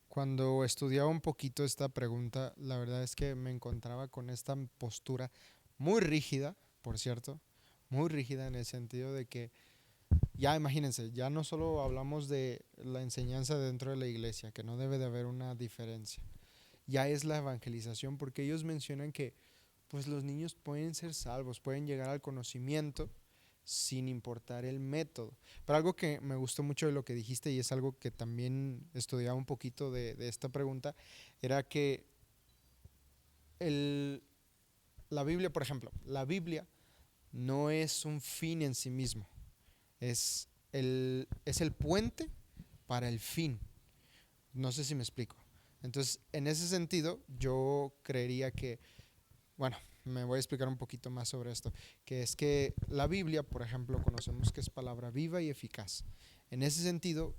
Cuando estudiaba un poquito esta pregunta, la verdad es que me encontraba con esta postura muy rígida, por cierto, muy rígida en el sentido de que, ya imagínense, ya no solo hablamos de la enseñanza dentro de la iglesia, que no debe de haber una diferencia, ya es la evangelización, porque ellos mencionan que pues los niños pueden ser salvos, pueden llegar al conocimiento sin importar el método. Pero algo que me gustó mucho de lo que dijiste, y es algo que también estudiaba un poquito de esta pregunta, era que la Biblia, por ejemplo, la Biblia no es un fin en sí mismo, es el puente para el fin. No sé si me explico. Entonces, en ese sentido, yo creería que, bueno, me voy a explicar un poquito más sobre esto, que es que la Biblia, por ejemplo, conocemos que es palabra viva y eficaz. En ese sentido,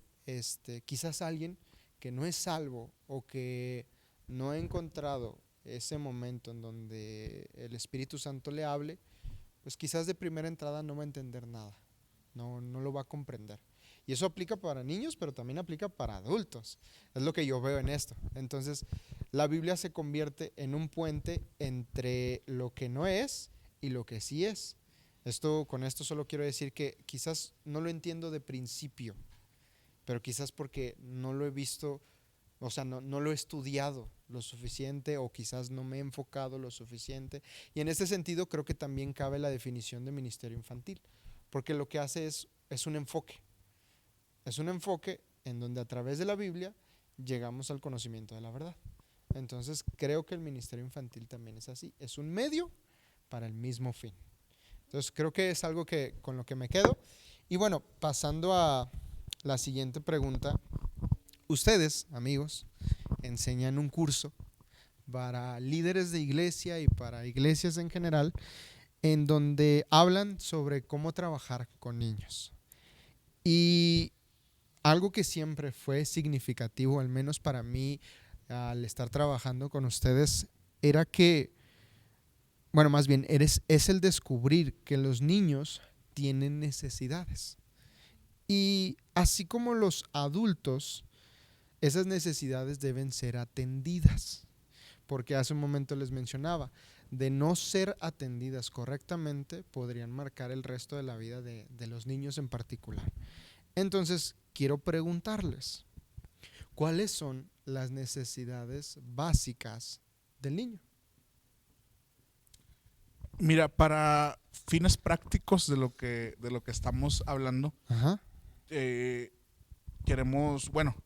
quizás alguien que no es salvo o que no ha encontrado ese momento en donde el Espíritu Santo le hable, pues quizás de primera entrada no va a entender nada, no lo va a comprender. Y eso aplica para niños, pero también aplica para adultos. Es lo que yo veo en esto. Entonces, la Biblia se convierte en un puente entre lo que no es y lo que sí es. Con esto solo quiero decir que quizás no lo entiendo de principio, pero quizás porque no lo he visto, o sea, no lo he estudiado lo suficiente, o quizás no me he enfocado lo suficiente. Y en este sentido creo que también cabe la definición de ministerio infantil, porque lo que hace es un enfoque. Es un enfoque en donde a través de la Biblia llegamos al conocimiento de la verdad. Entonces creo que el ministerio infantil también es así, es un medio para el mismo fin. Entonces creo que es algo con lo que me quedo. Y bueno, pasando a la siguiente pregunta. Ustedes, amigos, enseñan un curso para líderes de iglesia y para iglesias en general, en donde hablan sobre cómo trabajar con niños. Y algo que siempre fue significativo, al menos para mí, al estar trabajando con ustedes, era que, bueno, más bien, es el descubrir que los niños tienen necesidades. Y así como los adultos, esas necesidades deben ser atendidas. Porque hace un momento les mencionaba, de no ser atendidas correctamente, podrían marcar el resto de la vida de los niños en particular. Entonces, quiero preguntarles, ¿cuáles son las necesidades básicas del niño? Mira, para fines prácticos de lo que estamos hablando, queremos, bueno,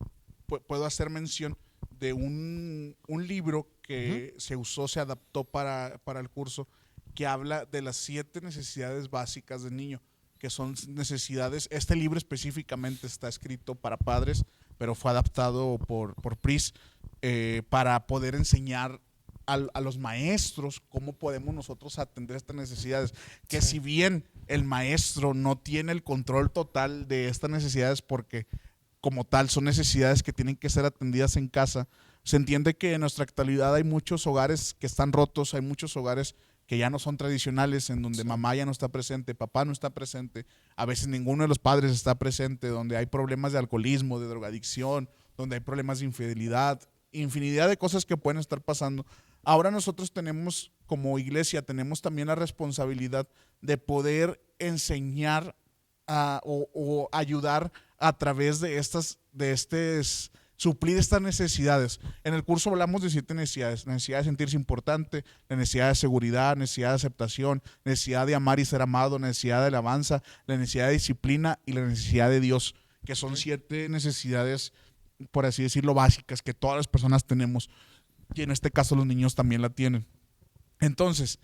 puedo hacer mención de un libro que se adaptó para el curso, que habla de las 7 necesidades básicas del niño, que son necesidades. Este libro específicamente está escrito para padres, pero fue adaptado por PRIS para poder enseñar a los maestros cómo podemos nosotros atender estas necesidades. Que si bien el maestro no tiene el control total de estas necesidades, porque como tal son necesidades que tienen que ser atendidas en casa, se entiende que en nuestra actualidad hay muchos hogares que están rotos, hay muchos hogares que ya no son tradicionales, en donde mamá ya no está presente, papá no está presente, a veces ninguno de los padres está presente, donde hay problemas de alcoholismo, de drogadicción, donde hay problemas de infidelidad, infinidad de cosas que pueden estar pasando. Ahora nosotros tenemos, como iglesia, tenemos también la responsabilidad de poder enseñar o ayudar a través de suplir estas necesidades. En el curso hablamos de 7 necesidades: necesidad de sentirse importante, la necesidad de seguridad, necesidad de aceptación, necesidad de amar y ser amado, necesidad de alabanza, la necesidad de disciplina y la necesidad de Dios, que son 7 necesidades, por así decirlo, básicas, que todas las personas tenemos, y en este caso los niños también la tienen. Entonces,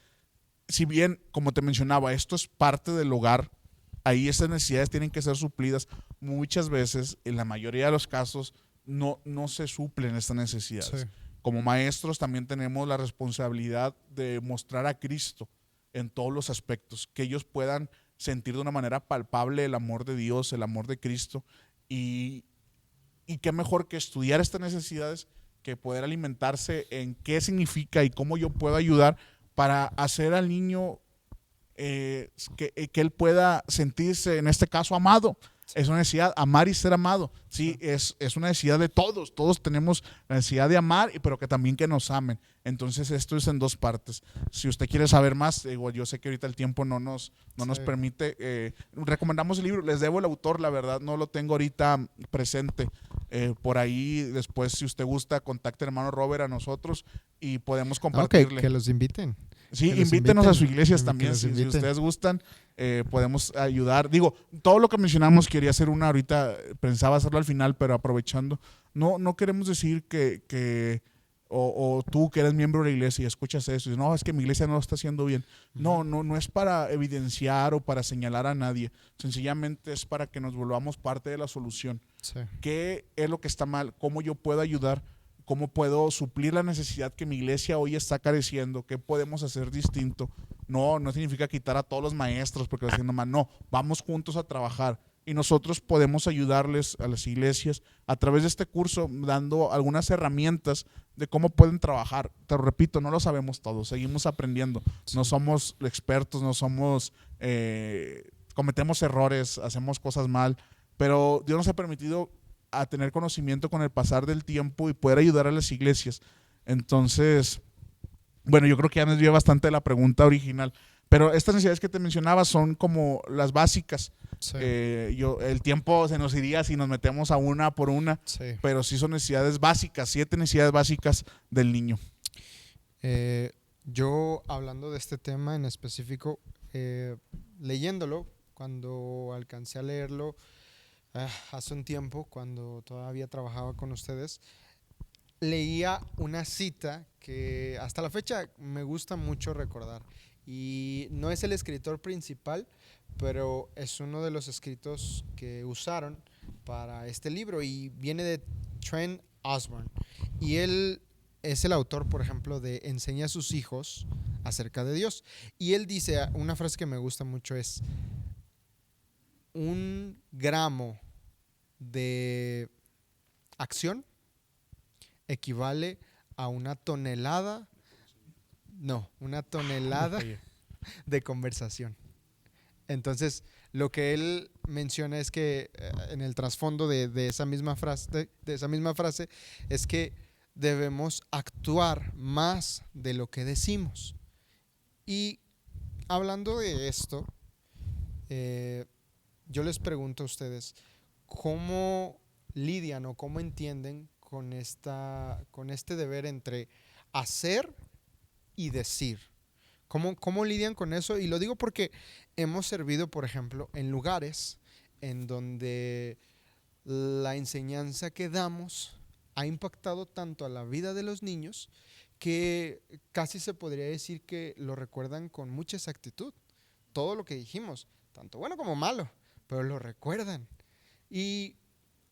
si bien, como te mencionaba, esto es parte del hogar, ahí esas necesidades tienen que ser suplidas. Muchas veces, en la mayoría de los casos, no se suplen estas necesidades. Sí. Como maestros también tenemos la responsabilidad de mostrar a Cristo en todos los aspectos, que ellos puedan sentir de una manera palpable el amor de Dios, el amor de Cristo, y qué mejor que estudiar estas necesidades, que poder alimentarse en qué significa y cómo yo puedo ayudar para hacer al niño que él pueda sentirse, en este caso, amado. Es una necesidad, amar y ser amado. Sí, es una necesidad de todos. Todos tenemos la necesidad de amar, pero que también que nos amen. Entonces esto es en 2 partes. Si usted quiere saber más, yo sé que ahorita el tiempo no nos recomendamos el libro. Les debo el autor, la verdad, no lo tengo ahorita presente. Por ahí, después, si usted gusta, contacte al hermano Robert a nosotros y podemos Ok, compartirle. que los inviten. Sí, que los invítenos a sus inviten, iglesias que también, los si inviten. ustedes gustan, podemos ayudar. Digo, todo lo que mencionamos, quería hacer una ahorita, pensaba hacerlo al final, pero aprovechando, no queremos decir o tú que eres miembro de la iglesia y escuchas eso, y dices, no, es que mi iglesia no lo está haciendo bien. No es para evidenciar o para señalar a nadie, sencillamente es para que nos volvamos parte de la solución. Sí. ¿Qué es lo que está mal? ¿Cómo yo puedo ayudar? ¿Cómo puedo suplir la necesidad que mi iglesia hoy está careciendo? ¿Qué podemos hacer distinto? No significa quitar a todos los maestros porque lo están haciendo mal. No, vamos juntos a trabajar y nosotros podemos ayudarles a las iglesias a través de este curso, dando algunas herramientas de cómo pueden trabajar. Te lo repito, no lo sabemos todo, seguimos aprendiendo. Sí. No somos expertos, cometemos errores, hacemos cosas mal, pero Dios nos ha permitido a tener conocimiento con el pasar del tiempo y poder ayudar a las iglesias. Entonces, bueno, yo creo que ya me desvié bastante de la pregunta original, pero estas necesidades que te mencionaba son como las básicas. Sí. El tiempo se nos iría si nos metemos a una por una, Sí. pero sí son necesidades básicas, 7 necesidades básicas del niño. Yo, hablando de este tema en específico, leyéndolo, cuando alcancé a leerlo hace un tiempo, cuando todavía trabajaba con ustedes, leía una cita que hasta la fecha me gusta mucho recordar. Y no es el escritor principal, pero es uno de los escritos que usaron para este libro y viene de Trent Osborne. Y él es el autor, por ejemplo, de Enseña a sus hijos acerca de Dios. Y él dice, una frase que me gusta mucho es: 1 gramo de acción equivale a una tonelada de conversación. Entonces, lo que él menciona es que en el trasfondo de esa misma frase, es que debemos actuar más de lo que decimos. Y hablando de esto, yo les pregunto a ustedes, ¿cómo lidian o cómo entienden con este deber entre hacer y decir? ¿Cómo lidian con eso? Y lo digo porque hemos servido, por ejemplo, en lugares en donde la enseñanza que damos ha impactado tanto a la vida de los niños que casi se podría decir que lo recuerdan con mucha exactitud. Todo lo que dijimos, tanto bueno como malo, pero lo recuerdan. Y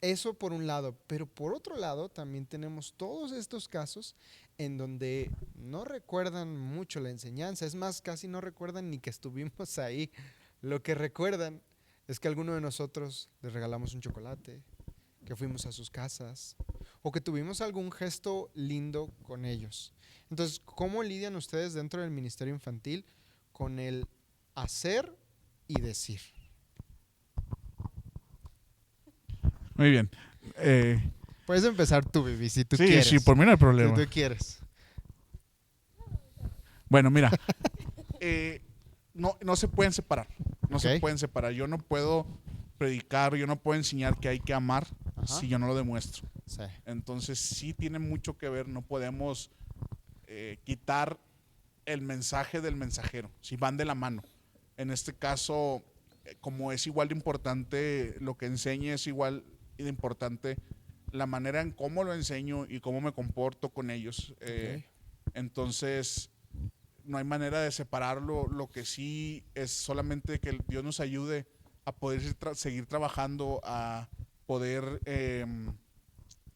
eso por un lado, pero por otro lado también tenemos todos estos casos en donde no recuerdan mucho la enseñanza, es más, casi no recuerdan ni que estuvimos ahí. Lo que recuerdan es que alguno de nosotros les regalamos un chocolate, que fuimos a sus casas o que tuvimos algún gesto lindo con ellos. Entonces, ¿cómo lidian ustedes dentro del ministerio infantil con el hacer y decir? Muy bien. Puedes empezar tú, Vivi, si tú Sí, quieres. sí, por mí no hay problema. Si tú quieres. Bueno, mira, no se pueden separar. No se Ok. pueden separar. Yo no puedo predicar, yo no puedo enseñar que hay que amar Ajá. si yo no lo demuestro. Sí. Entonces sí tiene mucho que ver, no podemos quitar el mensaje del mensajero, si van de la mano. En este caso, como es igual de importante lo que enseñe, es igual de importante la manera en cómo lo enseño y cómo me comporto con ellos. Entonces, no hay manera de separarlo. Lo que sí es solamente que Dios nos ayude a poder seguir trabajando, a poder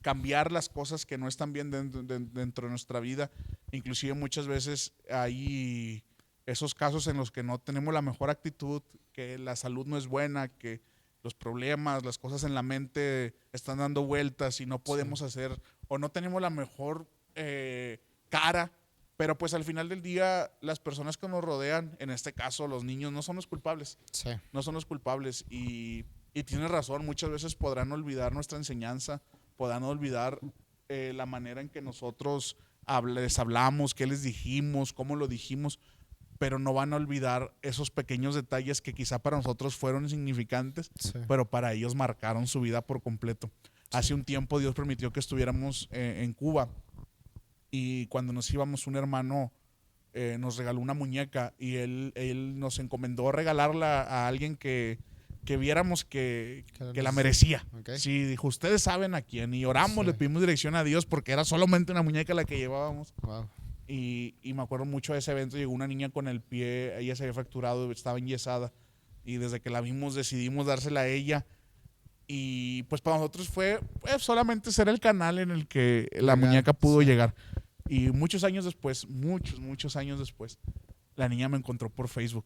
cambiar las cosas que no están bien dentro de nuestra vida. Inclusive muchas veces hay esos casos en los que no tenemos la mejor actitud, que la salud no es buena, que los problemas, las cosas en la mente están dando vueltas y no podemos hacer, o no tenemos la mejor cara, pero pues al final del día las personas que nos rodean, en este caso los niños, no son los culpables. Sí. No son los culpables y tienes razón, muchas veces podrán olvidar nuestra enseñanza, podrán olvidar la manera en que nosotros les hablamos, qué les dijimos, cómo lo dijimos, pero no van a olvidar esos pequeños detalles que quizá para nosotros fueron insignificantes, Sí. pero para ellos marcaron su vida por completo. Hace un tiempo Dios permitió que estuviéramos en Cuba y cuando nos íbamos un hermano nos regaló una muñeca y él nos encomendó regalarla a alguien que viéramos que la merecía. Okay. Sí, dijo, ustedes saben a quién. Y oramos, le pedimos dirección a Dios porque era solamente una muñeca la que llevábamos. Wow. Y me acuerdo mucho de ese evento, llegó una niña con el pie, ella se había fracturado, estaba enyesada. Y desde que la vimos decidimos dársela a ella. Y pues para nosotros fue solamente ser el canal en el que la muñeca pudo llegar. Y muchos años después, muchos años después, la niña me encontró por Facebook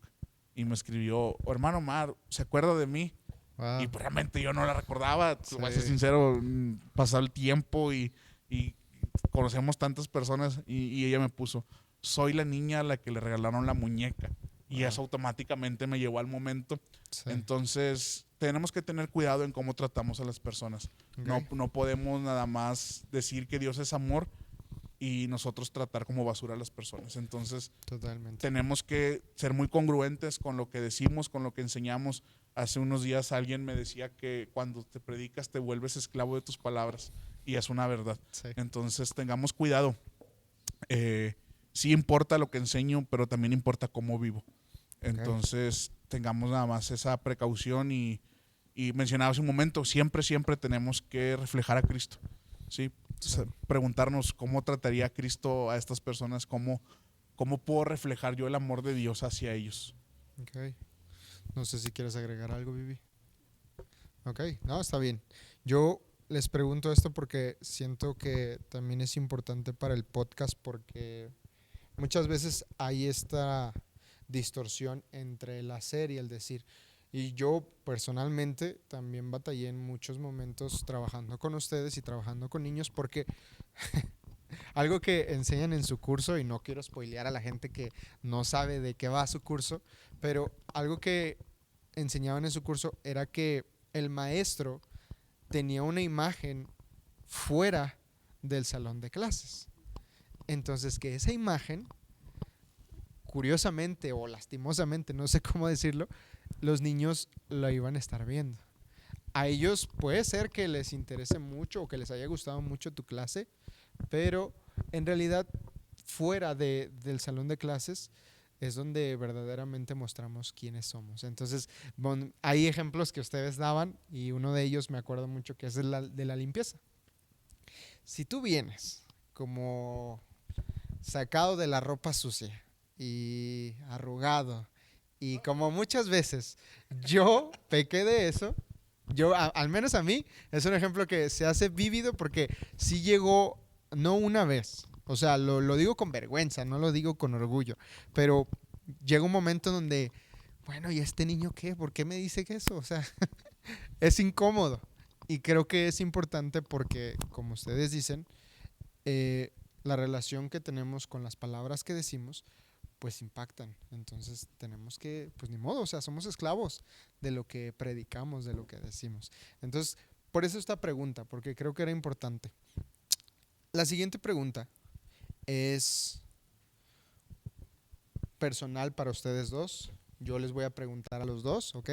y me escribió, hermano Omar, ¿se acuerda de mí? Wow. Y pues realmente yo no la recordaba, Sí. voy a ser sincero, pasado el tiempo y conocemos tantas personas y ella me puso, soy la niña a la que le regalaron la muñeca. Y eso automáticamente me llevó al momento. Sí. Entonces, tenemos que tener cuidado en cómo tratamos a las personas. Okay. No podemos nada más decir que Dios es amor y nosotros tratar como basura a las personas. Entonces, Totalmente. tenemos que ser muy congruentes con lo que decimos, con lo que enseñamos. Hace unos días alguien me decía que cuando te predicas te vuelves esclavo de tus palabras. Y es una verdad. Sí. Entonces, tengamos cuidado. Sí importa lo que enseño, pero también importa cómo vivo. Entonces, tengamos nada más esa precaución y mencionaba hace un momento, siempre tenemos que reflejar a Cristo. ¿Sí? Preguntarnos cómo trataría a Cristo a estas personas, cómo puedo reflejar yo el amor de Dios hacia ellos. Okay. No sé si quieres agregar algo, Vivi. Ok, no, está bien. Yo les pregunto esto porque siento que también es importante para el podcast porque muchas veces hay esta distorsión entre el hacer y el decir. Y yo personalmente también batallé en muchos momentos trabajando con ustedes y trabajando con niños porque algo que enseñan en su curso, y no quiero spoilear a la gente que no sabe de qué va su curso, pero algo que enseñaban en su curso era que el maestro tenía una imagen fuera del salón de clases. Entonces que esa imagen, curiosamente o lastimosamente, no sé cómo decirlo, los niños la iban a estar viendo. A ellos puede ser que les interese mucho o que les haya gustado mucho tu clase, pero en realidad fuera del salón de clases es donde verdaderamente mostramos quiénes somos. Entonces, bueno, hay ejemplos que ustedes daban y uno de ellos me acuerdo mucho que es de la limpieza. Si tú vienes como sacado de la ropa sucia y arrugado y como muchas veces yo pequé de eso, al menos a mí es un ejemplo que se hace vívido porque sí llegó, no una vez, o sea, lo digo con vergüenza, no lo digo con orgullo, pero llega un momento donde, bueno, ¿y este niño qué? ¿Por qué me dice que eso? O sea, es incómodo. Y creo que es importante porque, como ustedes dicen, la relación que tenemos con las palabras que decimos, pues impactan. Entonces tenemos que, pues ni modo, o sea, somos esclavos de lo que predicamos, de lo que decimos. Entonces, por eso esta pregunta, porque creo que era importante. La siguiente pregunta es personal para ustedes dos. Yo les voy a preguntar a los dos, ¿ok?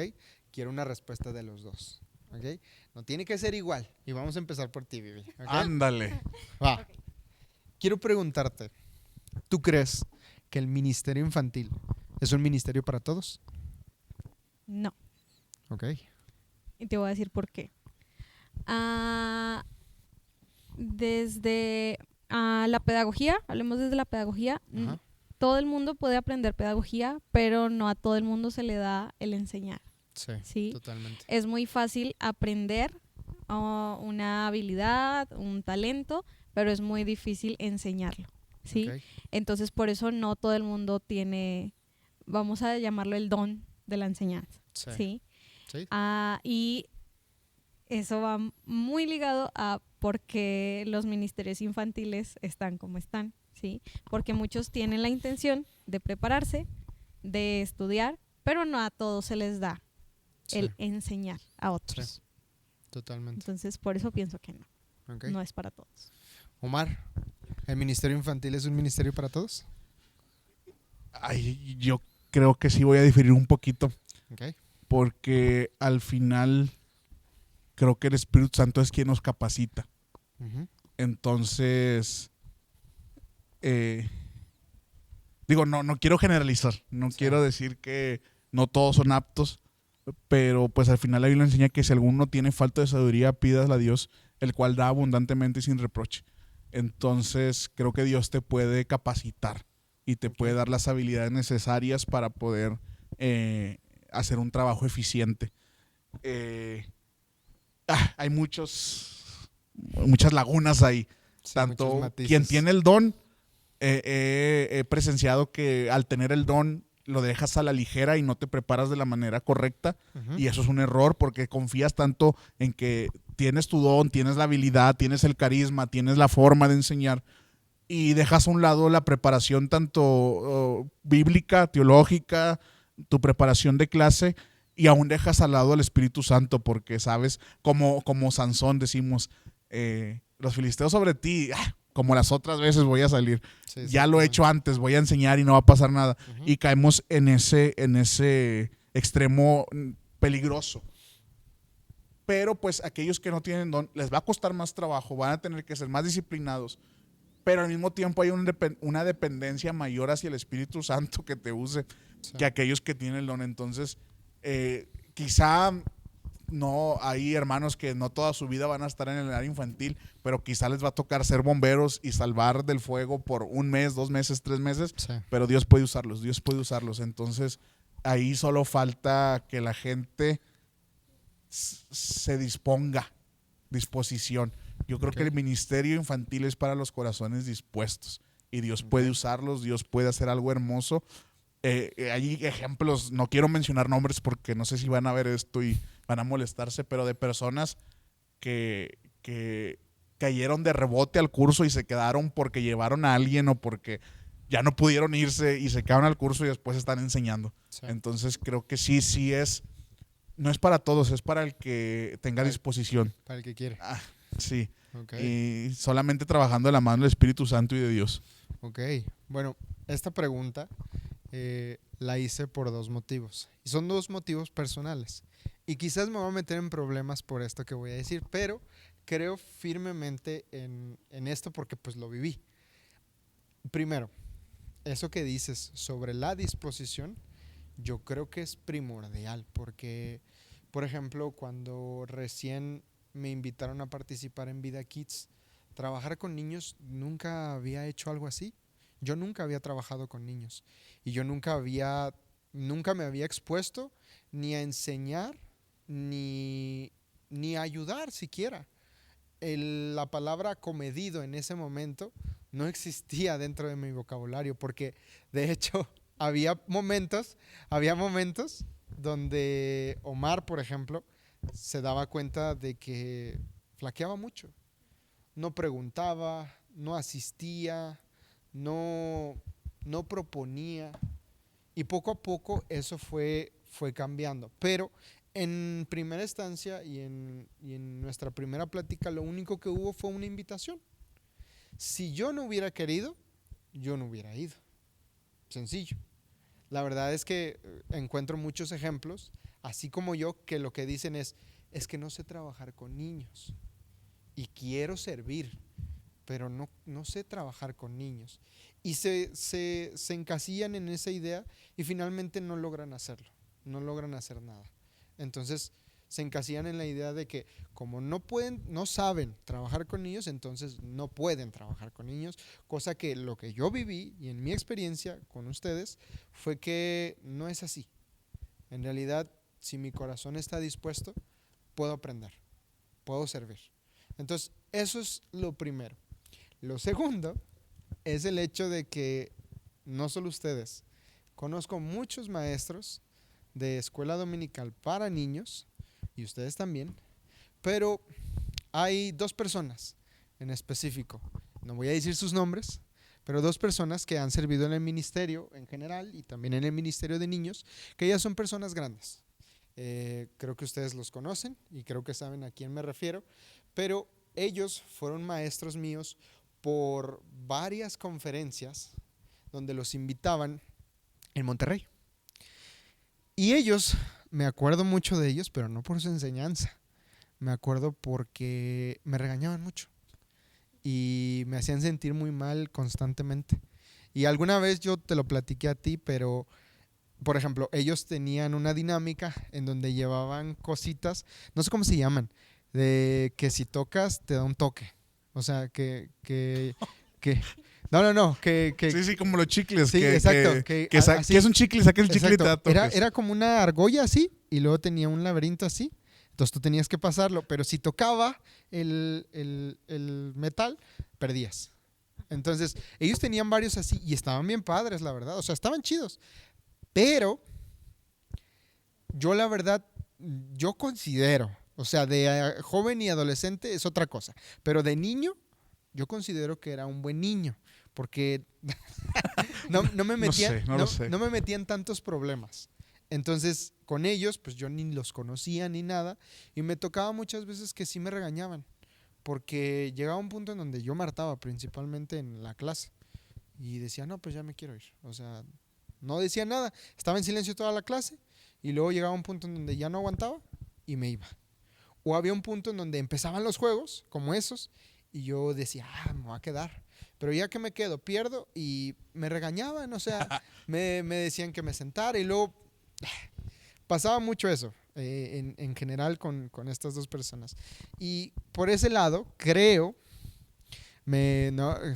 Quiero una respuesta de los dos, ¿ok? No tiene que ser igual. Y vamos a empezar por ti, Vivi. ¿Okay? Ándale. Va. Ok. Quiero preguntarte, ¿tú crees que el ministerio infantil es un ministerio para todos? No. Ok. Y te voy a decir por qué. Desde la pedagogía, hablemos desde la pedagogía, Ajá. todo el mundo puede aprender pedagogía, pero no a todo el mundo se le da el enseñar. Sí, ¿Sí? totalmente. Es muy fácil aprender una habilidad, un talento, pero es muy difícil enseñarlo. ¿Sí? Ok. Entonces, por eso no todo el mundo tiene, vamos a llamarlo el don de la enseñanza. Sí. ¿Sí? Sí. Y eso va muy ligado a por qué los ministerios infantiles están como están, ¿sí? Porque muchos tienen la intención de prepararse, de estudiar, pero no a todos se les da el Sí. enseñar a otros. Totalmente. Entonces, por eso pienso que no, Ok. no es para todos. Omar, ¿el ministerio infantil es un ministerio para todos? Ay, yo creo que sí voy a diferir un poquito Ok. porque al final creo que el Espíritu Santo es quien nos capacita. Ujú. Entonces, digo, no quiero generalizar, no Sí. quiero decir que no todos son aptos, pero pues al final la Biblia enseña que si alguno tiene falta de sabiduría, pídasela a Dios, el cual da abundantemente y sin reproche. Entonces, creo que Dios te puede capacitar y te puede dar las habilidades necesarias para poder hacer un trabajo eficiente. Hay muchas lagunas ahí. Sí, Tanto muchos matices. quien tiene el don, he presenciado que al tener el don lo dejas a la ligera y no te preparas de la manera correcta. Ujú. Y eso es un error porque confías tanto en que tienes tu don, tienes la habilidad, tienes el carisma, tienes la forma de enseñar y dejas a un lado la preparación tanto bíblica, teológica, tu preparación de clase, y aún dejas al lado al Espíritu Santo porque sabes, como Sansón decimos, los filisteos sobre ti, como las otras veces voy a salir. Sí, Ya lo he exactamente. hecho antes, voy a enseñar y no va a pasar nada. Ujú. Y caemos en ese extremo peligroso. Pero pues aquellos que no tienen don, les va a costar más trabajo, van a tener que ser más disciplinados, pero al mismo tiempo hay una dependencia mayor hacia el Espíritu Santo que te use Sí. que aquellos que tienen el don. Entonces, quizá no hay hermanos que no toda su vida van a estar en el área infantil, pero quizá les va a tocar ser bomberos y salvar del fuego por 1 mes, 2 meses, 3 meses, Sí. pero Dios puede usarlos, Dios puede usarlos. Entonces, ahí solo falta que la gente se disposición. Yo creo que el ministerio infantil es para los corazones dispuestos y Dios puede usarlos, Dios puede hacer algo hermoso. Hay ejemplos, no quiero mencionar nombres porque no sé si van a ver esto y van a molestarse, pero de personas que cayeron de rebote al curso y se quedaron porque llevaron a alguien o porque ya no pudieron irse y se quedaron al curso y después están enseñando. Sí. Entonces creo que sí es, no es para todos, es para el que tenga disposición. Para el que quiere. Sí. Ok. Y solamente trabajando de la mano del Espíritu Santo y de Dios. Ok. Bueno, esta pregunta la hice por 2 motivos. Y son 2 motivos personales. Y quizás me voy a meter en problemas por esto que voy a decir, pero creo firmemente en esto porque pues lo viví. Primero, eso que dices sobre la disposición, yo creo que es primordial porque, por ejemplo, cuando recién me invitaron a participar en Vida Kids, trabajar con niños, nunca había hecho algo así. Yo nunca había trabajado con niños y yo nunca me había expuesto ni a enseñar ni a ayudar siquiera. La palabra comedido en ese momento no existía dentro de mi vocabulario porque de hecho había momentos donde Omar, por ejemplo, se daba cuenta de que flaqueaba mucho. No preguntaba, no asistía, no proponía. Y poco a poco eso fue cambiando. Pero en primera instancia y en nuestra primera plática, lo único que hubo fue una invitación. Si yo no hubiera querido, yo no hubiera ido. Sencillo. La verdad es que encuentro muchos ejemplos, así como yo, que lo que dicen es que no sé trabajar con niños y quiero servir, pero no sé trabajar con niños. Y se encasillan en esa idea y finalmente no logran hacerlo, no logran hacer nada. Entonces se encasillan en la idea de que como no saben trabajar con niños, entonces no pueden trabajar con niños, cosa que lo que yo viví y en mi experiencia con ustedes fue que no es así. En realidad, si mi corazón está dispuesto, puedo aprender, puedo servir. Entonces, eso es lo primero. Lo segundo es el hecho de que no solo ustedes, conozco muchos maestros de escuela dominical para niños, y ustedes también, pero hay 2 personas en específico, no voy a decir sus nombres, pero 2 personas que han servido en el ministerio en general y también en el ministerio de niños, que ya son personas grandes. Creo que ustedes los conocen y creo que saben a quién me refiero, pero ellos fueron maestros míos por varias conferencias donde los invitaban en Monterrey. Y ellos, me acuerdo mucho de ellos, pero no por su enseñanza, me acuerdo porque me regañaban mucho y me hacían sentir muy mal constantemente. Y alguna vez yo te lo platiqué a ti, pero por ejemplo, ellos tenían una dinámica en donde llevaban cositas, no sé cómo se llaman, de que si tocas te da un toque. O sea, no, Sí, sí, como los chicles. sí, exacto. Que así, que es un chicle, saca el chicle y te da exacto. toques. Era como una argolla así y luego tenía un laberinto así. Entonces tú tenías que pasarlo, pero si tocaba el metal, perdías. Entonces, ellos tenían varios así y estaban bien padres, la verdad. O sea, estaban chidos. Pero yo la verdad, yo considero, o sea, de joven y adolescente es otra cosa, pero de niño, yo considero que era un buen niño, porque no me metía, No lo sé. no me metía en tantos problemas. Entonces, con ellos, pues yo ni los conocía ni nada, y me tocaba muchas veces que sí me regañaban, porque llegaba un punto en donde yo me hartaba, principalmente en la clase, y decía, no, pues ya me quiero ir. O sea, no decía nada, estaba en silencio toda la clase, y luego llegaba un punto en donde ya no aguantaba y me iba. O había un punto en donde empezaban los juegos, como esos, y yo decía, me voy a quedar. Pero ya que me quedo, pierdo y me regañaban, o sea, me decían que me sentara y luego pasaba mucho eso en general con estas dos personas. Y por ese lado, creo,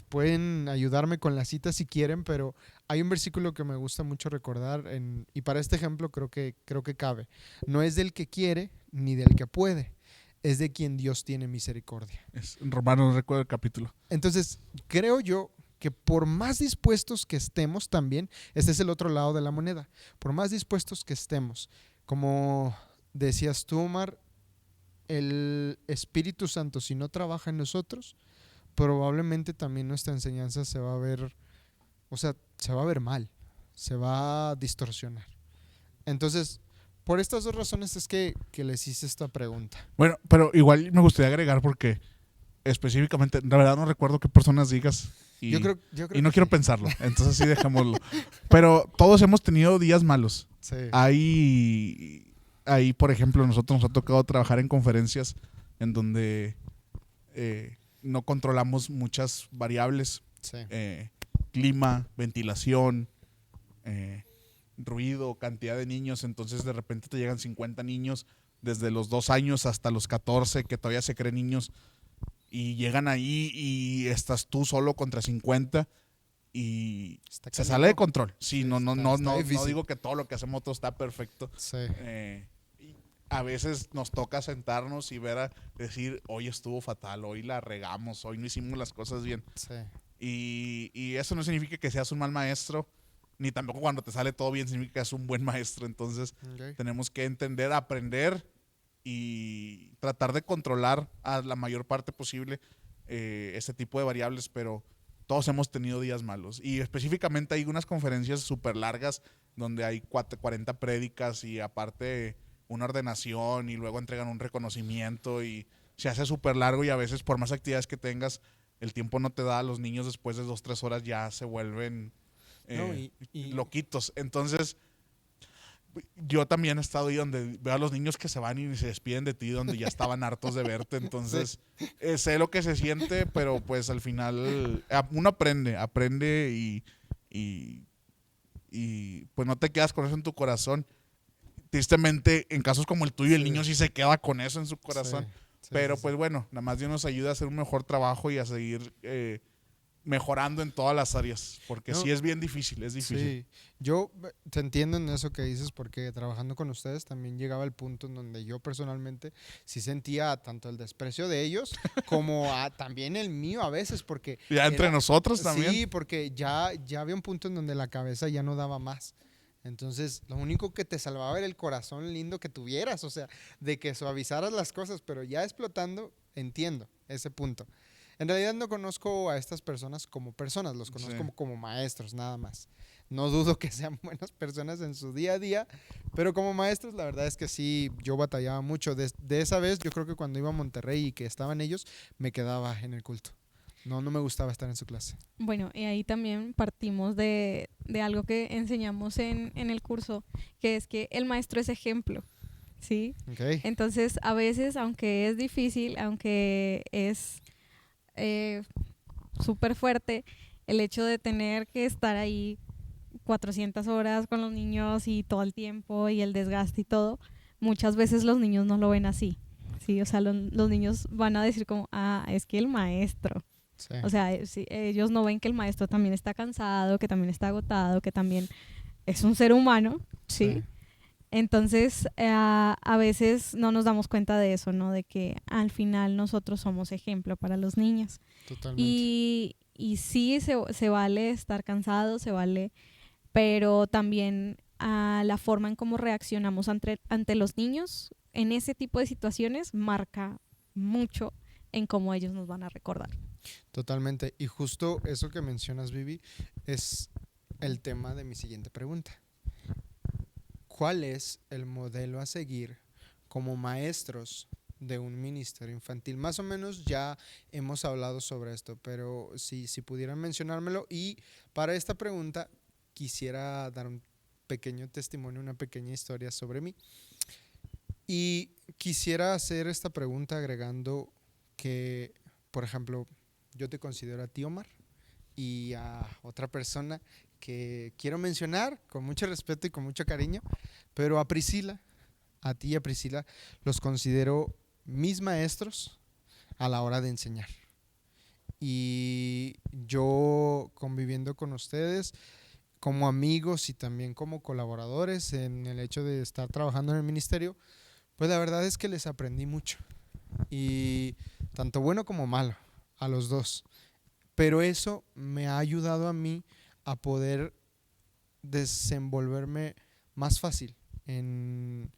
pueden ayudarme con la cita si quieren, pero hay un versículo que me gusta mucho recordar y para este ejemplo creo que cabe. No es del que quiere ni del que puede, es de quien Dios tiene misericordia. Es en Romanos, no recuerdo el capítulo. Entonces, creo yo que por más dispuestos que estemos también, este es el otro lado de la moneda, por más dispuestos que estemos, como decías tú, Omar, el Espíritu Santo, si no trabaja en nosotros, probablemente también nuestra enseñanza se va a ver, o sea, se va a ver mal, se va a distorsionar. Entonces, por estas dos razones es que les hice esta pregunta. Bueno, pero igual me gustaría agregar porque específicamente, la verdad no recuerdo qué personas digas y, Yo creo y no que quiero sí. pensarlo, entonces sí dejémoslo. Pero todos hemos tenido días malos. Sí. Ahí, por ejemplo, nosotros nos ha tocado trabajar en conferencias en donde no controlamos muchas variables, Sí. clima, ventilación, ruido, cantidad de niños, entonces de repente te llegan 50 niños desde los 2 años hasta los 14 que todavía se creen niños y llegan ahí y estás tú solo contra 50 y Está se canijo. sale de control. Sí, Sí, no está difícil. digo que todo lo que hacemos todo está perfecto. Sí. Y a veces nos toca sentarnos y decir, hoy estuvo fatal, hoy la regamos, hoy no hicimos las cosas bien. Sí. Y eso no significa que seas un mal maestro, ni tampoco cuando te sale todo bien significa que seas un buen maestro. Entonces Okay. tenemos que entender, aprender y tratar de controlar a la mayor parte posible ese tipo de variables, pero todos hemos tenido días malos. Y específicamente hay unas conferencias súper largas donde hay 40 prédicas y aparte una ordenación y luego entregan un reconocimiento y se hace súper largo y a veces por más actividades que tengas, el tiempo no te da. Los niños después de 2-3 horas ya se vuelven No, y loquitos. Entonces, yo también he estado ahí donde veo a los niños que se van y se despiden de ti, donde ya estaban hartos de verte. Entonces, sé lo que se siente, pero pues al final uno aprende y pues no te quedas con eso en tu corazón. Tristemente, en casos como el tuyo, el niño sí se queda con eso en su corazón. Sí, Pero sí, pues bueno, nada más Dios nos ayuda a hacer un mejor trabajo y a seguir mejorando en todas las áreas, porque No, sí es bien difícil, es difícil. sí, yo te entiendo en eso que dices porque trabajando con ustedes también llegaba el punto en donde yo personalmente sí sentía tanto el desprecio de ellos como también el mío a veces porque Ya entre nosotros también. sí, porque ya había un punto en donde la cabeza ya no daba más. Entonces, lo único que te salvaba era el corazón lindo que tuvieras, o sea, de que suavizaras las cosas, pero ya explotando, entiendo ese punto. En realidad no conozco a estas personas como personas, los conozco Sí. como maestros, nada más. No dudo que sean buenas personas en su día a día, pero como maestros la verdad es que sí, yo batallaba mucho. De esa vez, yo creo que cuando iba a Monterrey y que estaban ellos, me quedaba en el culto. No me gustaba estar en su clase. Bueno, y ahí también partimos de algo que enseñamos en el curso, que es que el maestro es ejemplo. ¿sí? Ok. Entonces, a veces, aunque es difícil, aunque es súper fuerte, el hecho de tener que estar ahí 400 horas con los niños y todo el tiempo y el desgaste y todo, muchas veces los niños no lo ven así, ¿sí? O sea, los niños van a decir como, ah, es que el maestro. Sí. O sea, sí, ellos no ven que el maestro también está cansado, que también está agotado, que también es un ser humano, ¿sí? Sí. Entonces, a veces no nos damos cuenta de eso, ¿no? De que al final nosotros somos ejemplo para los niños. Totalmente. Y sí, se vale estar cansado, se vale, pero también la forma en cómo reaccionamos ante los niños en ese tipo de situaciones marca mucho en cómo ellos nos van a recordar. Totalmente. Y justo eso que mencionas, Vivi, es el tema de mi siguiente pregunta. ¿Cuál es el modelo a seguir como maestros de un ministerio infantil? Más o menos ya hemos hablado sobre esto, pero si pudieran mencionármelo. Y para esta pregunta quisiera dar un pequeño testimonio, una pequeña historia sobre mí. Y quisiera hacer esta pregunta agregando que, por ejemplo, yo te considero a ti, Omar, y a otra persona que quiero mencionar con mucho respeto y con mucho cariño, pero a Priscila, a ti y a Priscila, los considero mis maestros a la hora de enseñar. Y yo conviviendo con ustedes como amigos y también como colaboradores en el hecho de estar trabajando en el ministerio, pues la verdad es que les aprendí mucho. Y tanto bueno como malo, a los dos. Pero eso me ha ayudado a mí a poder desenvolverme más fácil en,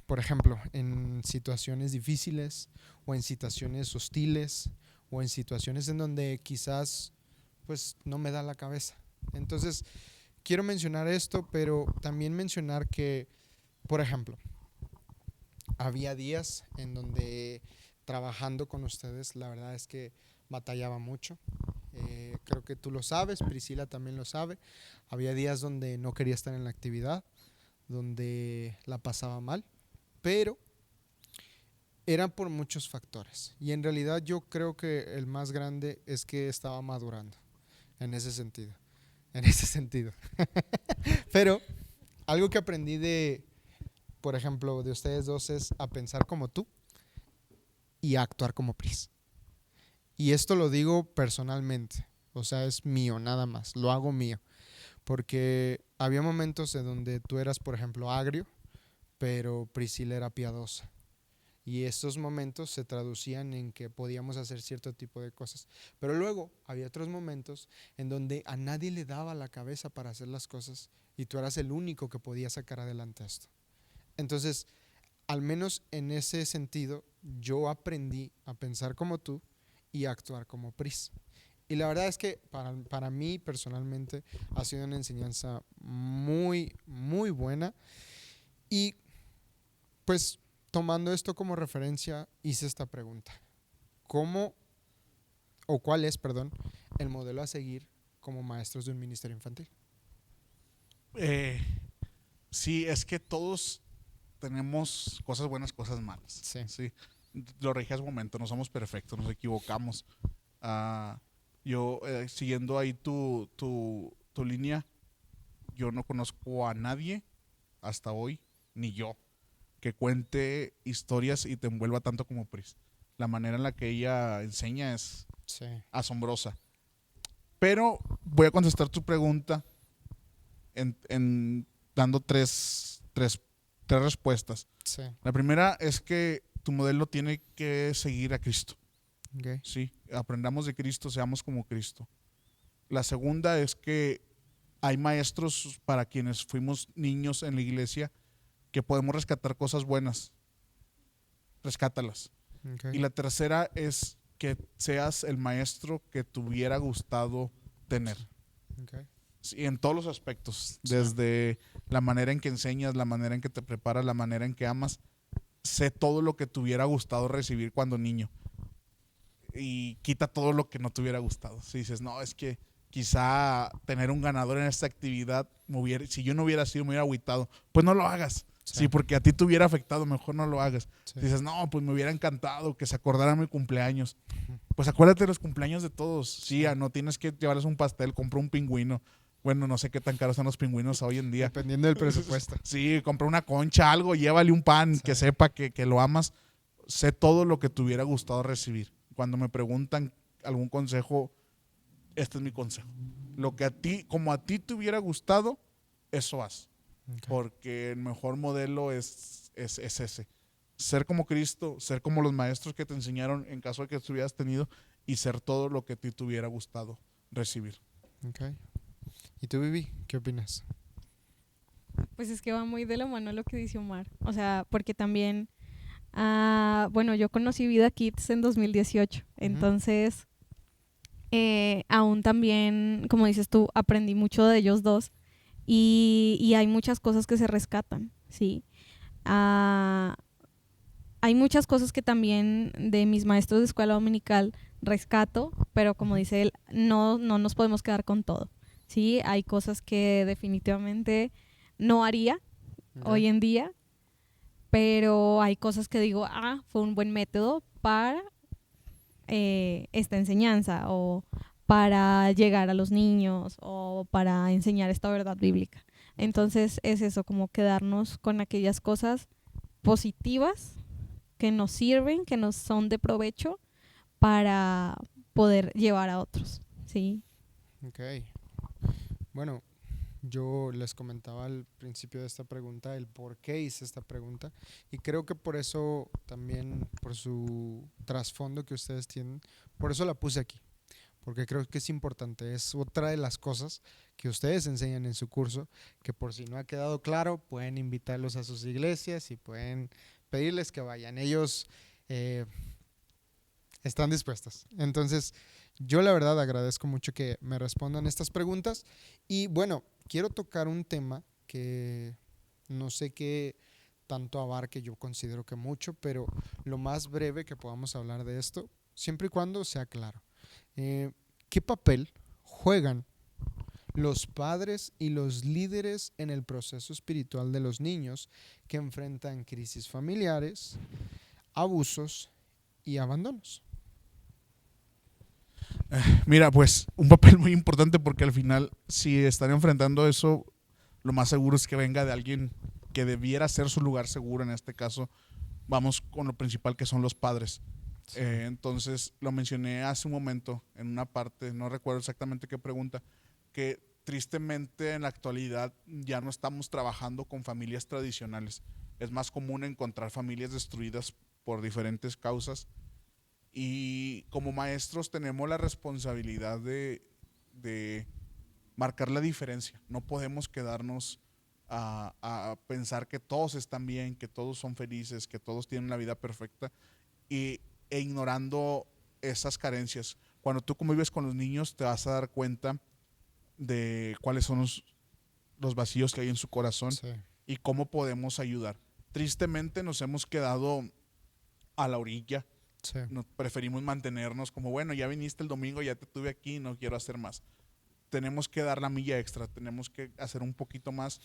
por ejemplo, en situaciones difíciles o en situaciones hostiles o en situaciones en donde quizás pues no me da la cabeza. Entonces, quiero mencionar esto, pero también mencionar que, por ejemplo, había días en donde trabajando con ustedes, la verdad es que batallaba mucho. Creo que tú lo sabes, Priscila también lo sabe. Había días donde no quería estar en la actividad, donde la pasaba mal, pero eran por muchos factores. Y en realidad yo creo que el más grande es que estaba madurando en ese sentido. En ese sentido. Pero algo que aprendí de, por ejemplo, de ustedes dos es a pensar como tú y a actuar como Pris. Y esto lo digo personalmente, o sea, es mío nada más, lo hago mío. Porque había momentos en donde tú eras, por ejemplo, agrio, pero Priscila era piadosa. Y estos momentos se traducían en que podíamos hacer cierto tipo de cosas. Pero luego había otros momentos en donde a nadie le daba la cabeza para hacer las cosas y tú eras el único que podía sacar adelante esto. Entonces, al menos en ese sentido, yo aprendí a pensar como tú y a actuar como Pris. Y la verdad es que para mí personalmente ha sido una enseñanza muy, muy buena. Y pues tomando esto como referencia, hice esta pregunta. ¿Cómo o cuál es, perdón, el modelo a seguir como maestros de un ministerio infantil? Sí, es que todos tenemos cosas buenas, cosas malas. Sí. Sí. Lo dije hace un momento, no somos perfectos, nos equivocamos. Yo, siguiendo ahí tu línea, yo no conozco a nadie hasta hoy, ni yo, que cuente historias y te envuelva tanto como Pris. La manera en la que ella enseña es Sí. asombrosa. Pero voy a contestar tu pregunta dando tres respuestas. Sí. La primera es que tu modelo tiene que seguir a Cristo. Okay. Sí, aprendamos de Cristo, seamos como Cristo. La segunda es que hay maestros para quienes fuimos niños en la iglesia que podemos rescatar cosas buenas. Rescátalas. Okay. Y la tercera es que seas el maestro que te hubiera gustado tener. Okay. Sí, en todos los aspectos, Sí. desde la manera en que enseñas, la manera en que te preparas, la manera en que amas. Sé todo lo que te hubiera gustado recibir cuando niño. Y quita todo lo que no te hubiera gustado. Si dices, no, es que quizá tener un ganador en esta actividad, si yo no hubiera sido, me hubiera agüitado. Pues no lo hagas. Sí, porque a ti te hubiera afectado, mejor no lo hagas. Sí. Dices, no, pues me hubiera encantado que se acordara mi cumpleaños. Pues acuérdate de los cumpleaños de todos. Sí, no tienes que llevarles un pastel, compra un pingüino. Bueno, no sé qué tan caros son los pingüinos hoy en día. Dependiendo del presupuesto. Sí, compra una concha, algo, llévale un pan, Sí. que sepa que lo amas. Sé todo lo que te hubiera gustado recibir. Cuando me preguntan algún consejo, este es mi consejo. Lo que a ti, como a ti te hubiera gustado, eso haz. Ok. Porque el mejor modelo es ese. Ser como Cristo, ser como los maestros que te enseñaron en caso de que estuvieras tenido y ser todo lo que a ti te hubiera gustado recibir. Ok. ¿Y tú, Vivi, qué opinas? Pues es que va muy de la mano lo que dice Omar. O sea, porque también, bueno, yo conocí Vida Kids en 2018. Entonces, aún también, como dices tú, aprendí mucho de ellos dos. Y hay muchas cosas que se rescatan, ¿sí? Hay muchas cosas que también de mis maestros de escuela dominical rescato, pero como dice él, no nos podemos quedar con todo, ¿sí? Hay cosas que definitivamente no haría hoy en día, pero hay cosas que digo, fue un buen método para esta enseñanza o para llegar a los niños o para enseñar esta verdad bíblica. Entonces es eso, como quedarnos con aquellas cosas positivas que nos sirven, que nos son de provecho para poder llevar a otros, ¿sí? Ok. Bueno, yo les comentaba al principio de esta pregunta el por qué hice esta pregunta y creo que por eso también, por su trasfondo que ustedes tienen, por eso la puse aquí, porque creo que es importante, es otra de las cosas que ustedes enseñan en su curso, que por si no ha quedado claro, pueden invitarlos a sus iglesias y pueden pedirles que vayan, ellos están dispuestos. Entonces, yo la verdad agradezco mucho que me respondan estas preguntas y bueno, quiero tocar un tema que no sé qué tanto abarque, yo considero que mucho, pero lo más breve que podamos hablar de esto, siempre y cuando sea claro. ¿Qué papel juegan los padres y los líderes en el proceso espiritual de los niños que enfrentan crisis familiares, abusos y abandonos? Mira, pues un papel muy importante porque al final, si están enfrentando eso, lo más seguro es que venga de alguien que debiera ser su lugar seguro. En este caso, vamos con lo principal, que son los padres. Sí. Entonces, lo mencioné hace un momento en una parte, no recuerdo exactamente qué pregunta, que tristemente en la actualidad ya no estamos trabajando con familias tradicionales. Es más común encontrar familias destruidas por diferentes causas. Y como maestros tenemos la responsabilidad de marcar la diferencia. No podemos quedarnos a pensar que todos están bien, que todos son felices, que todos tienen la vida perfecta e ignorando esas carencias. Cuando tú convives con los niños te vas a dar cuenta de cuáles son los vacíos que hay en su corazón, Sí. y cómo podemos ayudar. Tristemente nos hemos quedado a la orilla. Sí. Preferimos mantenernos como, bueno, ya viniste el domingo, ya te tuve aquí, no quiero hacer más. Tenemos que dar la milla extra, tenemos que hacer un poquito más,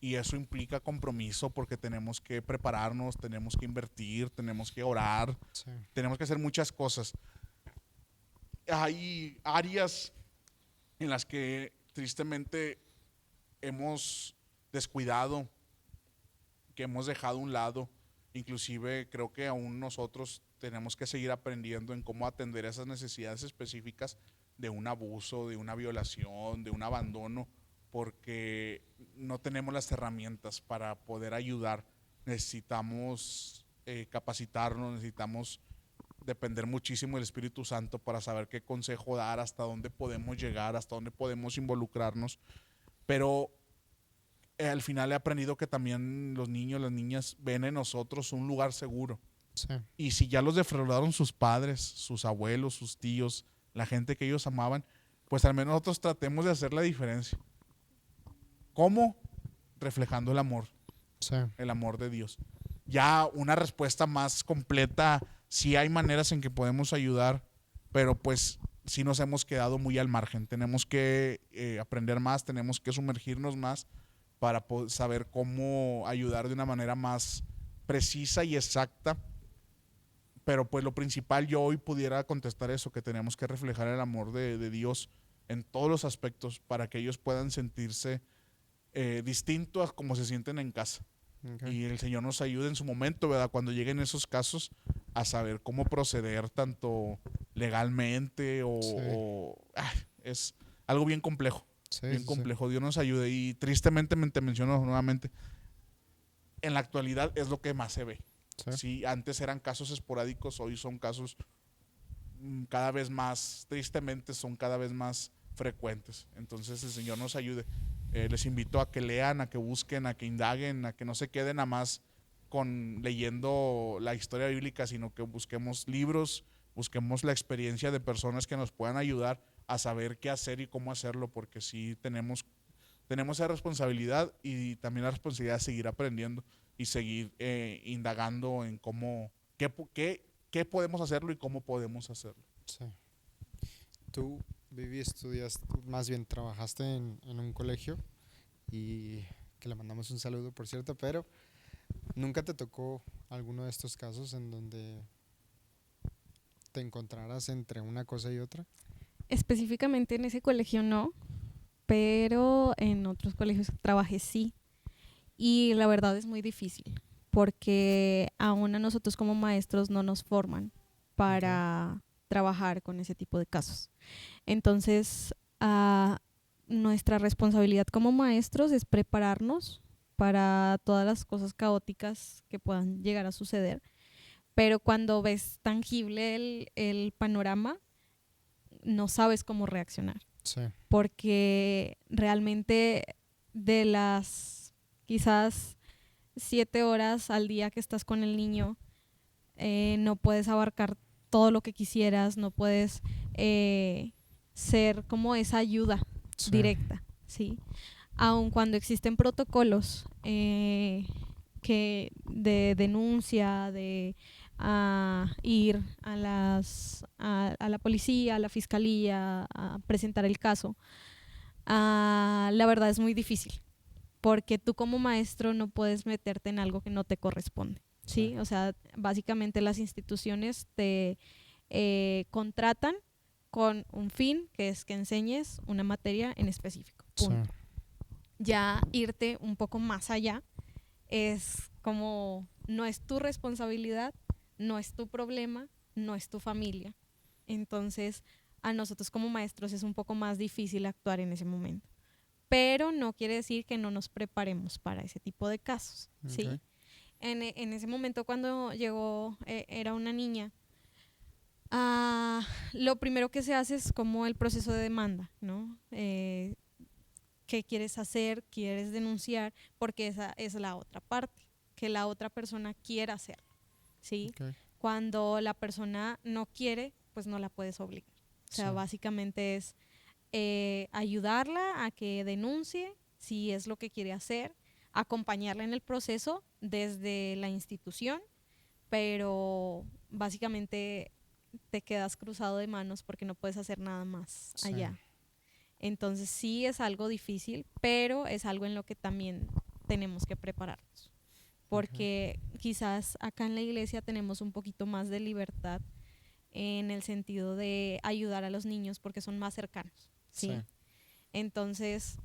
y eso implica compromiso porque tenemos que prepararnos, tenemos que invertir, tenemos que orar, Sí. tenemos que hacer muchas cosas. Hay áreas en las que tristemente hemos descuidado, que hemos dejado a un lado. Inclusive creo que aún nosotros tenemos que seguir aprendiendo en cómo atender esas necesidades específicas de un abuso, de una violación, de un abandono, porque no tenemos las herramientas para poder ayudar. Necesitamos capacitarnos, necesitamos depender muchísimo del Espíritu Santo para saber qué consejo dar, hasta dónde podemos llegar, hasta dónde podemos involucrarnos. Pero al final he aprendido que también los niños, las niñas ven en nosotros un lugar seguro. Sí. Y si ya los defraudaron sus padres, sus abuelos, sus tíos, la gente que ellos amaban, pues al menos nosotros tratemos de hacer la diferencia. ¿Cómo? Reflejando Sí. el amor de Dios. Ya una respuesta más completa, sí hay maneras en que podemos ayudar, pero pues sí nos hemos quedado muy al margen. Tenemos que aprender más, tenemos que sumergirnos más, para saber cómo ayudar de una manera más precisa y exacta. Pero pues lo principal, yo hoy pudiera contestar eso, que tenemos que reflejar el amor de Dios en todos los aspectos para que ellos puedan sentirse distinto a como se sienten en casa. Okay. Y el Señor nos ayude en su momento, ¿verdad? Cuando lleguen esos casos, a saber cómo proceder tanto legalmente es algo bien complejo. Sí, Bien sí, complejo. Dios nos ayude. Y tristemente te menciono nuevamente, en la actualidad es lo que más se ve. sí. Sí, antes eran casos esporádicos, hoy son casos cada vez más, tristemente son cada vez más frecuentes. Entonces el Señor nos ayude. Les invito a que lean, a que busquen, a que indaguen, a que no se queden nada más con leyendo la historia bíblica, sino que busquemos libros, busquemos la experiencia de personas que nos puedan ayudar a saber qué hacer y cómo hacerlo, porque sí tenemos esa responsabilidad y también la responsabilidad de seguir aprendiendo y seguir indagando en qué podemos hacerlo y cómo podemos hacerlo. Sí. Tú, Vivi, estudiaste, más bien trabajaste en un colegio y que le mandamos un saludo, por cierto, pero ¿nunca te tocó alguno de estos casos en donde te encontraras entre una cosa y otra? Específicamente en ese colegio no, pero en otros colegios que trabajé sí. Y la verdad es muy difícil, porque aún a nosotros como maestros no nos forman para trabajar con ese tipo de casos. Entonces, nuestra responsabilidad como maestros es prepararnos para todas las cosas caóticas que puedan llegar a suceder, pero cuando ves tangible el panorama, no sabes cómo reaccionar, Sí. porque realmente de las quizás 7 horas al día que estás con el niño, no puedes abarcar todo lo que quisieras, no puedes ser como esa ayuda Sí. directa, ¿sí? Aun cuando existen protocolos que de denuncia, de ir a la policía, a la fiscalía, a presentar el caso, la verdad es muy difícil, porque tú como maestro no puedes meterte en algo que no te corresponde, ¿sí? Sí. O sea, básicamente las instituciones te contratan con un fin, que es que enseñes una materia en específico, punto. Sí. Ya irte un poco más allá es como, no es tu responsabilidad, no es tu problema, no es tu familia. Entonces, a nosotros como maestros es un poco más difícil actuar en ese momento. Pero no quiere decir que no nos preparemos para ese tipo de casos, ¿sí? Ok. En ese momento cuando llegó, era una niña, lo primero que se hace es como el proceso de demanda, ¿no? ¿Qué quieres hacer? ¿Quieres denunciar? Porque esa es la otra parte, que la otra persona quiera hacerlo, ¿sí? Ok. Cuando la persona no quiere, pues no la puedes obligar. O sea, Sí. básicamente es ayudarla a que denuncie si es lo que quiere hacer, acompañarla en el proceso desde la institución, pero básicamente te quedas cruzado de manos porque no puedes hacer nada más Sí. allá. Entonces sí es algo difícil, pero es algo en lo que también tenemos que prepararnos, porque quizás acá en la iglesia tenemos un poquito más de libertad en el sentido de ayudar a los niños porque son más cercanos, ¿sí? Sí. Entonces,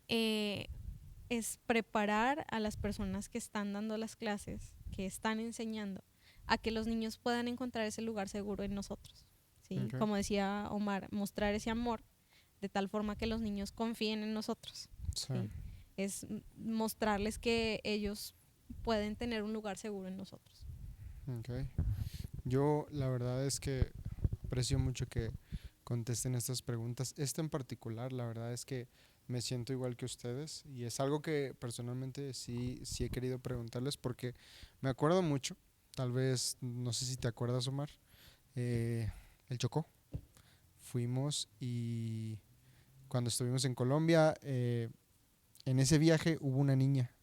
es preparar a las personas que están dando las clases, que están enseñando, a que los niños puedan encontrar ese lugar seguro en nosotros, ¿sí? Ok. Como decía Omar, mostrar ese amor de tal forma que los niños confíen en nosotros, Sí. ¿sí? Es mostrarles que ellos pueden tener un lugar seguro en nosotros. Ok. Yo la verdad es que aprecio mucho que contesten estas preguntas. Esta en particular, la verdad es que me siento igual que ustedes y es algo que personalmente sí he querido preguntarles porque me acuerdo mucho, tal vez, no sé si te acuerdas, Omar, el Chocó. Fuimos y cuando estuvimos en Colombia, en ese viaje hubo una niña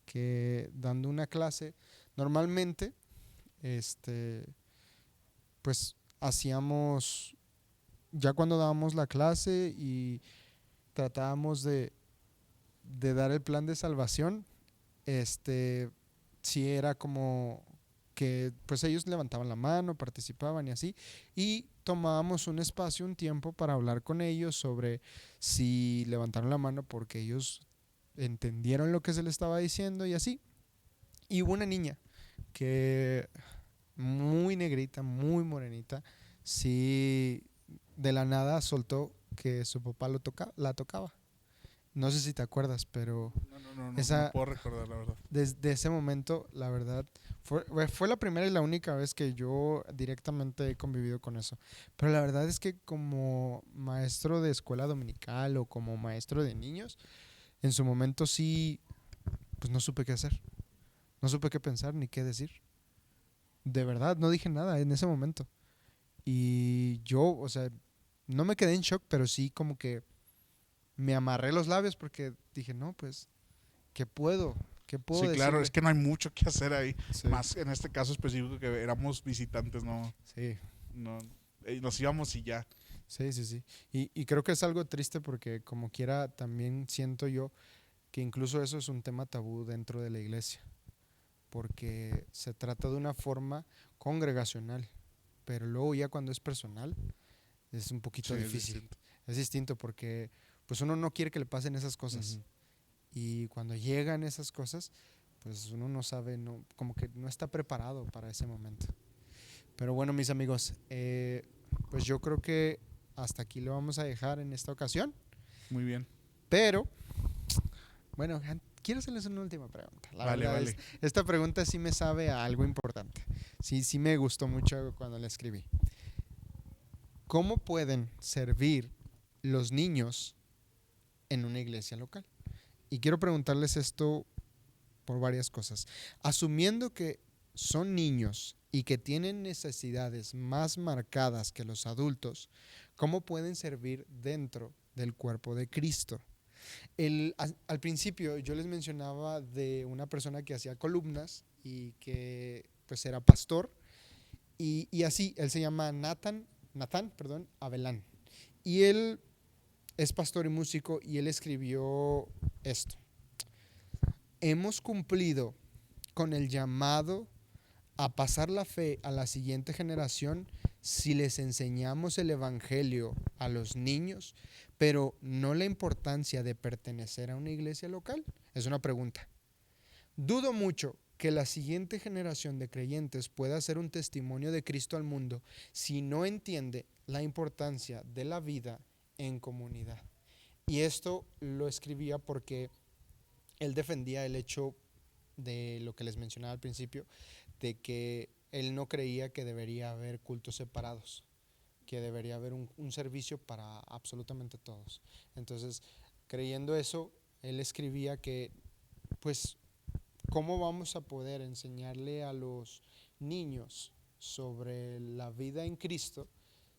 que dando una clase, normalmente, pues hacíamos, ya cuando dábamos la clase y tratábamos de de dar el plan de salvación, sí era como que pues ellos levantaban la mano, participaban y así, y tomábamos un espacio, un tiempo para hablar con ellos sobre si levantaron la mano porque ellos entendieron lo que se les estaba diciendo y así. Y hubo una niña que muy negrita, muy morenita, sí, de la nada soltó que su papá la tocaba. No sé si te acuerdas, pero No puedo recordar, la verdad. desde ese momento, la verdad, fue la primera y la única vez que yo directamente he convivido con eso. Pero la verdad es que como maestro de escuela dominical o como maestro de niños, en su momento sí, pues no supe qué hacer. No supe qué pensar ni qué decir. De verdad, no dije nada en ese momento. Y yo, o sea, no me quedé en shock, pero sí como que me amarré los labios porque dije, no, pues, ¿qué puedo? ¿Qué puedo Sí, claro, decirle? es que no hay mucho que hacer ahí. Sí. Más en este caso específico que éramos visitantes, no, Sí, no, nos íbamos y ya. sí. Y creo que es algo triste porque como quiera también siento yo que incluso eso es un tema tabú dentro de la iglesia, porque se trata de una forma congregacional, pero luego ya cuando es personal es un poquito Sí, es difícil. distinto. Es distinto porque pues uno no quiere que le pasen esas cosas. Ujú. Y cuando llegan esas cosas, pues uno no sabe, no, como que no está preparado para ese momento. Pero bueno, mis amigos, pues yo creo que hasta aquí lo vamos a dejar en esta ocasión. Muy bien. Pero, bueno, quiero hacerles una última pregunta. La Vale, verdad vale. esta pregunta sí me sabe a algo importante. Sí me gustó mucho cuando la escribí. ¿Cómo pueden servir los niños en una iglesia local? Y quiero preguntarles esto por varias cosas. Asumiendo que son niños y que tienen necesidades más marcadas que los adultos, ¿cómo pueden servir dentro del cuerpo de Cristo? Al principio yo les mencionaba de una persona que hacía columnas y que pues era pastor y así, él se llama Nathan Avelán. Y él es pastor y músico y él escribió esto. Hemos cumplido con el llamado a pasar la fe a la siguiente generación si les enseñamos el evangelio a los niños, pero no la importancia de pertenecer a una iglesia local. Es una pregunta. Dudo mucho que la siguiente generación de creyentes pueda hacer un testimonio de Cristo al mundo si no entiende la importancia de la vida en comunidad. Y esto lo escribía porque él defendía el hecho de lo que les mencionaba al principio, de que él no creía que debería haber cultos separados, que debería haber un servicio para absolutamente todos. Entonces, creyendo eso, él escribía que, pues, ¿cómo vamos a poder enseñarle a los niños sobre la vida en Cristo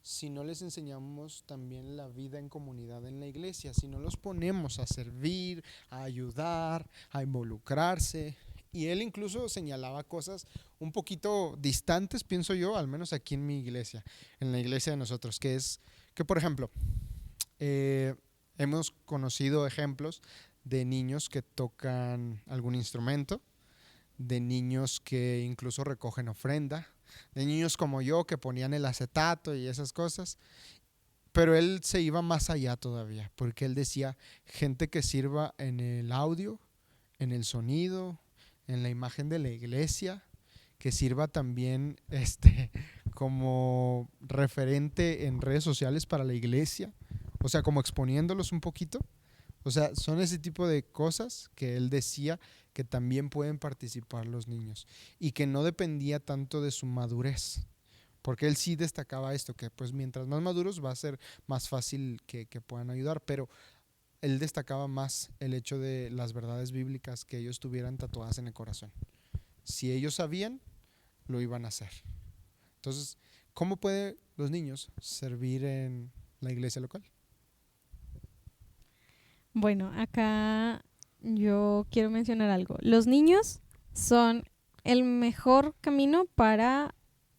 si no les enseñamos también la vida en comunidad en la iglesia? Si no los ponemos a servir, a ayudar, a involucrarse. Y él incluso señalaba cosas un poquito distantes, pienso yo, al menos aquí en mi iglesia, en la iglesia de nosotros, que es que, por ejemplo, hemos conocido ejemplos de niños que tocan algún instrumento, de niños que incluso recogen ofrenda, de niños como yo que ponían el acetato y esas cosas. Pero él se iba más allá todavía, porque él decía gente que sirva en el audio, en el sonido, en la imagen de la iglesia, que sirva también como referente en redes sociales para la iglesia, o sea, como exponiéndolos un poquito. O sea, son ese tipo de cosas que él decía que también pueden participar los niños y que no dependía tanto de su madurez, porque él sí destacaba esto, que pues mientras más maduros va a ser más fácil que puedan ayudar, pero él destacaba más el hecho de las verdades bíblicas que ellos tuvieran tatuadas en el corazón. Si ellos sabían, lo iban a hacer. Entonces, ¿cómo pueden los niños servir en la iglesia local? Bueno, acá yo quiero mencionar algo. Los niños son el mejor camino para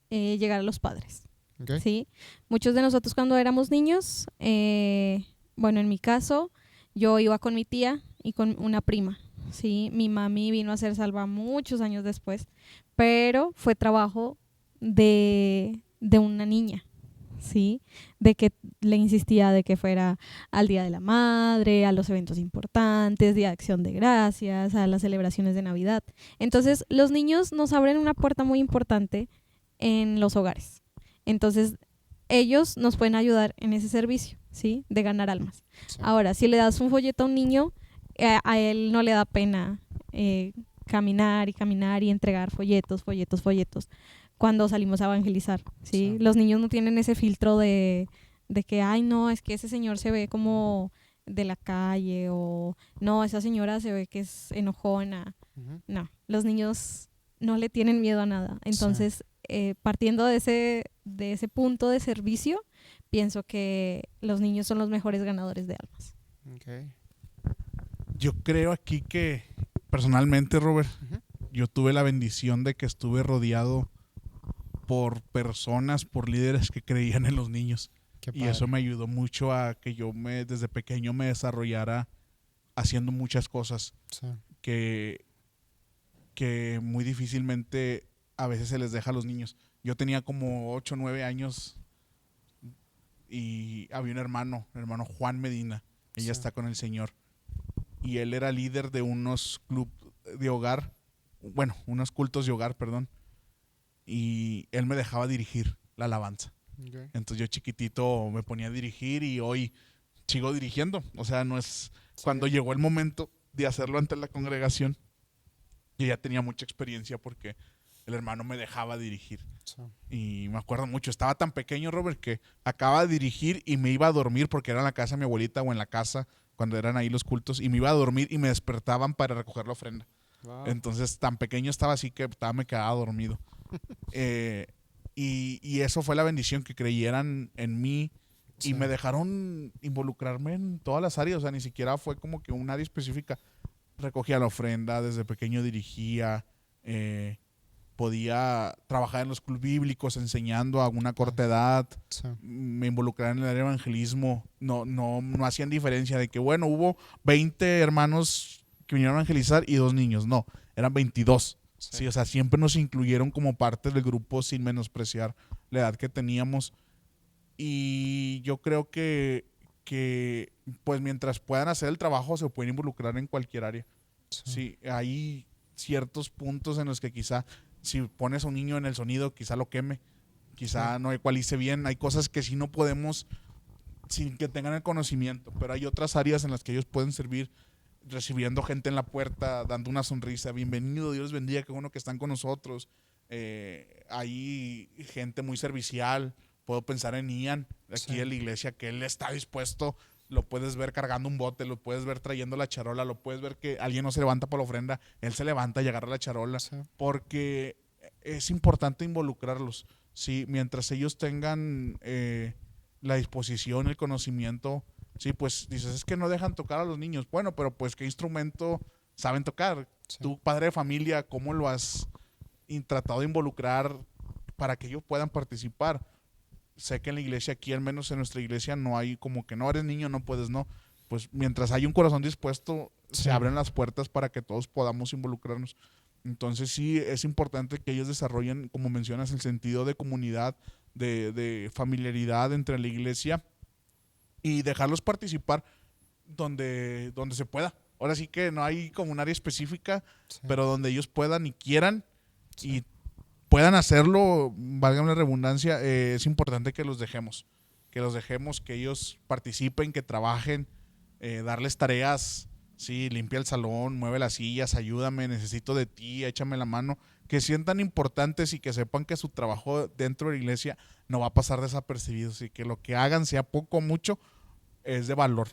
llegar a los padres. ¿Okay? ¿Sí? Muchos de nosotros cuando éramos niños, bueno, en mi caso, yo iba con mi tía y con una prima, ¿sí? Mi mami vino a ser salva muchos años después, pero fue trabajo de una niña, ¿sí? De que le insistía de que fuera al Día de la Madre, a los eventos importantes, Día de Acción de Gracias, a las celebraciones de Navidad. Entonces, los niños nos abren una puerta muy importante en los hogares. Entonces, ellos nos pueden ayudar en ese servicio, ¿sí? De ganar almas. Sí. Ahora, si le das un folleto a un niño, a él no le da pena caminar y entregar folletos. Cuando salimos a evangelizar, ¿sí? Sí. Los niños no tienen ese filtro de que, ay, no, es que ese señor se ve como de la calle, o no, esa señora se ve que es enojona. Ujú. No, los niños no le tienen miedo a nada. Entonces, partiendo de ese punto de servicio, pienso que los niños son los mejores ganadores de almas. Okay. Yo creo aquí que personalmente, Robert, Ujú. yo tuve la bendición de que estuve rodeado por personas, por líderes que creían en los niños. Qué Y padre. eso me ayudó mucho a que yo desde pequeño me desarrollara haciendo muchas cosas Sí. que muy difícilmente a veces se les deja a los niños. Yo tenía como 8 o 9 años y había un hermano Juan Medina. Ella Sí. está con el Señor. Y él era líder de unos clubes de hogar, bueno, unos cultos de hogar, perdón. Y él me dejaba dirigir la alabanza. Okay. Entonces yo chiquitito me ponía a dirigir y hoy sigo dirigiendo. O sea, no es... Cuando llegó el momento de hacerlo ante la congregación, yo ya tenía mucha experiencia porque el hermano me dejaba dirigir. Sí. Y me acuerdo mucho, estaba tan pequeño, Robert, que acababa de dirigir y me iba a dormir porque era en la casa de mi abuelita o en la casa cuando eran ahí los cultos, y me iba a dormir y me despertaban para recoger la ofrenda. Wow. Entonces tan pequeño estaba así que me quedaba dormido. Y eso fue la bendición, que creyeran en mí y Sí. me dejaron involucrarme en todas las áreas. O sea, ni siquiera fue como que un área específica. Recogía la ofrenda, desde pequeño dirigía, podía trabajar en los clubes bíblicos enseñando a una corta edad. Sí. Me involucraba en el área de evangelismo. No hacían diferencia de que, bueno, hubo 20 hermanos que vinieron a evangelizar y 2 niños. No, eran 22. Sí, o sea, siempre nos incluyeron como parte del grupo sin menospreciar la edad que teníamos. Y yo creo que pues mientras puedan hacer el trabajo, se pueden involucrar en cualquier área. Sí, hay ciertos puntos en los que quizá si pones a un niño en el sonido, quizá lo queme, quizá no ecualice bien. Hay cosas que sí no podemos sin que tengan el conocimiento, pero hay otras áreas en las que ellos pueden servir, recibiendo gente en la puerta, dando una sonrisa, bienvenido, Dios les bendiga, qué bueno que están con nosotros. Hay gente muy servicial. Puedo pensar en Ian, aquí Sí. de la iglesia, que él está dispuesto. Lo puedes ver cargando un bote, lo puedes ver trayendo la charola, lo puedes ver que alguien no se levanta por la ofrenda, él se levanta y agarra la charola, Sí. porque es importante involucrarlos. Sí, mientras ellos tengan la disposición, el conocimiento, sí, pues dices, es que no dejan tocar a los niños. Bueno, pero pues ¿qué instrumento saben tocar? Sí. Tu padre de familia, ¿cómo lo has tratado de involucrar para que ellos puedan participar? Sé que en la iglesia, aquí al menos en nuestra iglesia, no hay como que no eres niño, no puedes, no. Pues mientras hay un corazón dispuesto, Sí. se abren las puertas para que todos podamos involucrarnos. Entonces sí es importante que ellos desarrollen, como mencionas, el sentido de comunidad, de familiaridad entre la iglesia, y dejarlos participar donde se pueda. Ahora sí que no hay como un área específica, Sí. pero donde ellos puedan y quieran Sí. y puedan hacerlo, valga la redundancia, es importante que los dejemos, que ellos participen, que trabajen, darles tareas, sí, limpia el salón, mueve las sillas, ayúdame, necesito de ti, échame la mano, que sientan importantes y que sepan que su trabajo dentro de la iglesia no va a pasar desapercibido, y que lo que hagan, sea poco o mucho, es de valor,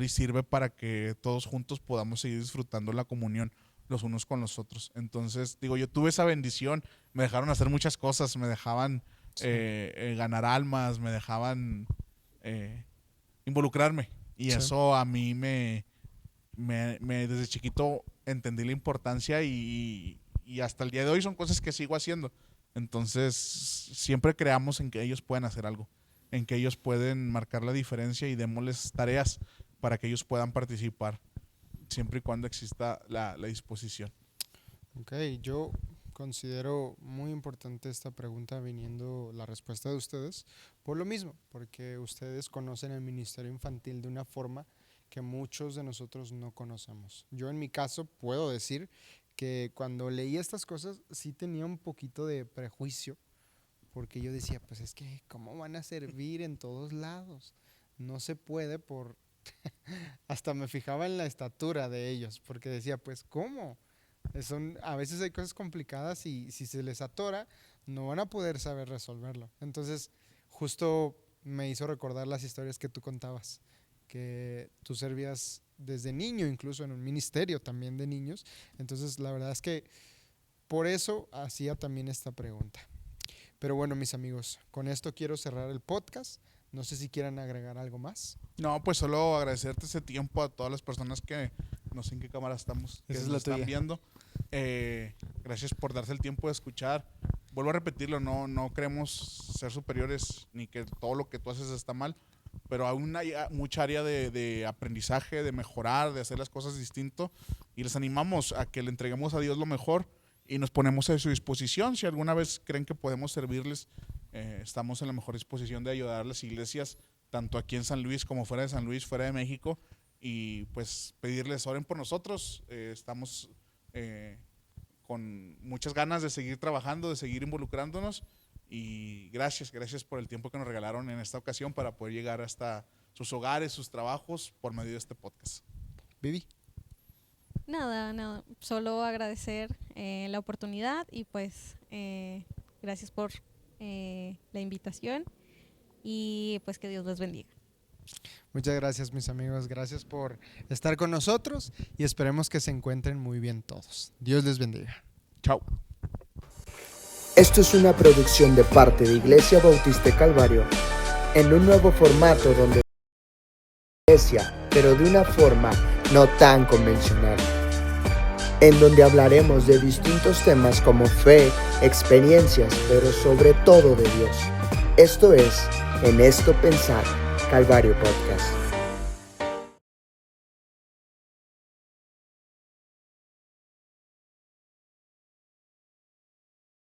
y sirve para que todos juntos podamos seguir disfrutando la comunión los unos con los otros. Entonces, digo, yo tuve esa bendición, me dejaron hacer muchas cosas, me dejaban Sí. ganar almas, me dejaban involucrarme, y Sí. eso a mí desde chiquito entendí la importancia, y hasta el día de hoy son cosas que sigo haciendo. Entonces, siempre creamos en que ellos pueden hacer algo, en que ellos pueden marcar la diferencia, y démosles tareas para que ellos puedan participar. siempre y cuando exista la disposición. Ok, yo considero muy importante esta pregunta viniendo la respuesta de ustedes por lo mismo, porque ustedes conocen el ministerio infantil de una forma que muchos de nosotros no conocemos. Yo en mi caso puedo decir que cuando leí estas cosas sí tenía un poquito de prejuicio, porque yo decía, pues es que ¿cómo van a servir en todos lados? No se puede por... Hasta me fijaba en la estatura de ellos, porque decía, pues ¿cómo? A veces hay cosas complicadas y si se les atora, no van a poder saber resolverlo. Entonces, justo me hizo recordar las historias que tú contabas, que tú servías desde niño, incluso en un ministerio también de niños. Entonces, la verdad es que por eso hacía también esta pregunta. Pero bueno, mis amigos, con esto quiero cerrar el podcast. No sé si quieran agregar algo más. No, pues solo agradecerte ese tiempo a todas las personas que, no sé en qué cámara estamos, que Esa es nos la están tuya. viendo. Gracias por darse el tiempo de escuchar. Vuelvo a repetirlo, no queremos ser superiores ni que todo lo que tú haces está mal, pero aún hay mucha área de aprendizaje, de mejorar, de hacer las cosas distinto, y les animamos a que le entreguemos a Dios lo mejor y nos ponemos a su disposición. Si alguna vez creen que podemos servirles, estamos en la mejor disposición de ayudar a las iglesias, tanto aquí en San Luis como fuera de San Luis, fuera de México, y pues pedirles oren por nosotros. Estamos con muchas ganas de seguir trabajando, de seguir involucrándonos, y gracias por el tiempo que nos regalaron en esta ocasión para poder llegar hasta sus hogares, sus trabajos por medio de este podcast. Vivi. Nada, solo agradecer la oportunidad y pues gracias por la invitación y pues que Dios los bendiga. Muchas gracias, mis amigos. Gracias por estar con nosotros y esperemos que se encuentren muy bien todos. Dios les bendiga. Chao. Esto es una producción de parte de Iglesia Bautista Calvario, en un nuevo formato donde iglesia, pero de una forma no tan convencional, en donde hablaremos de distintos temas como fe, experiencias, pero sobre todo de Dios. Esto es En Esto Pensar, Calvario Podcast.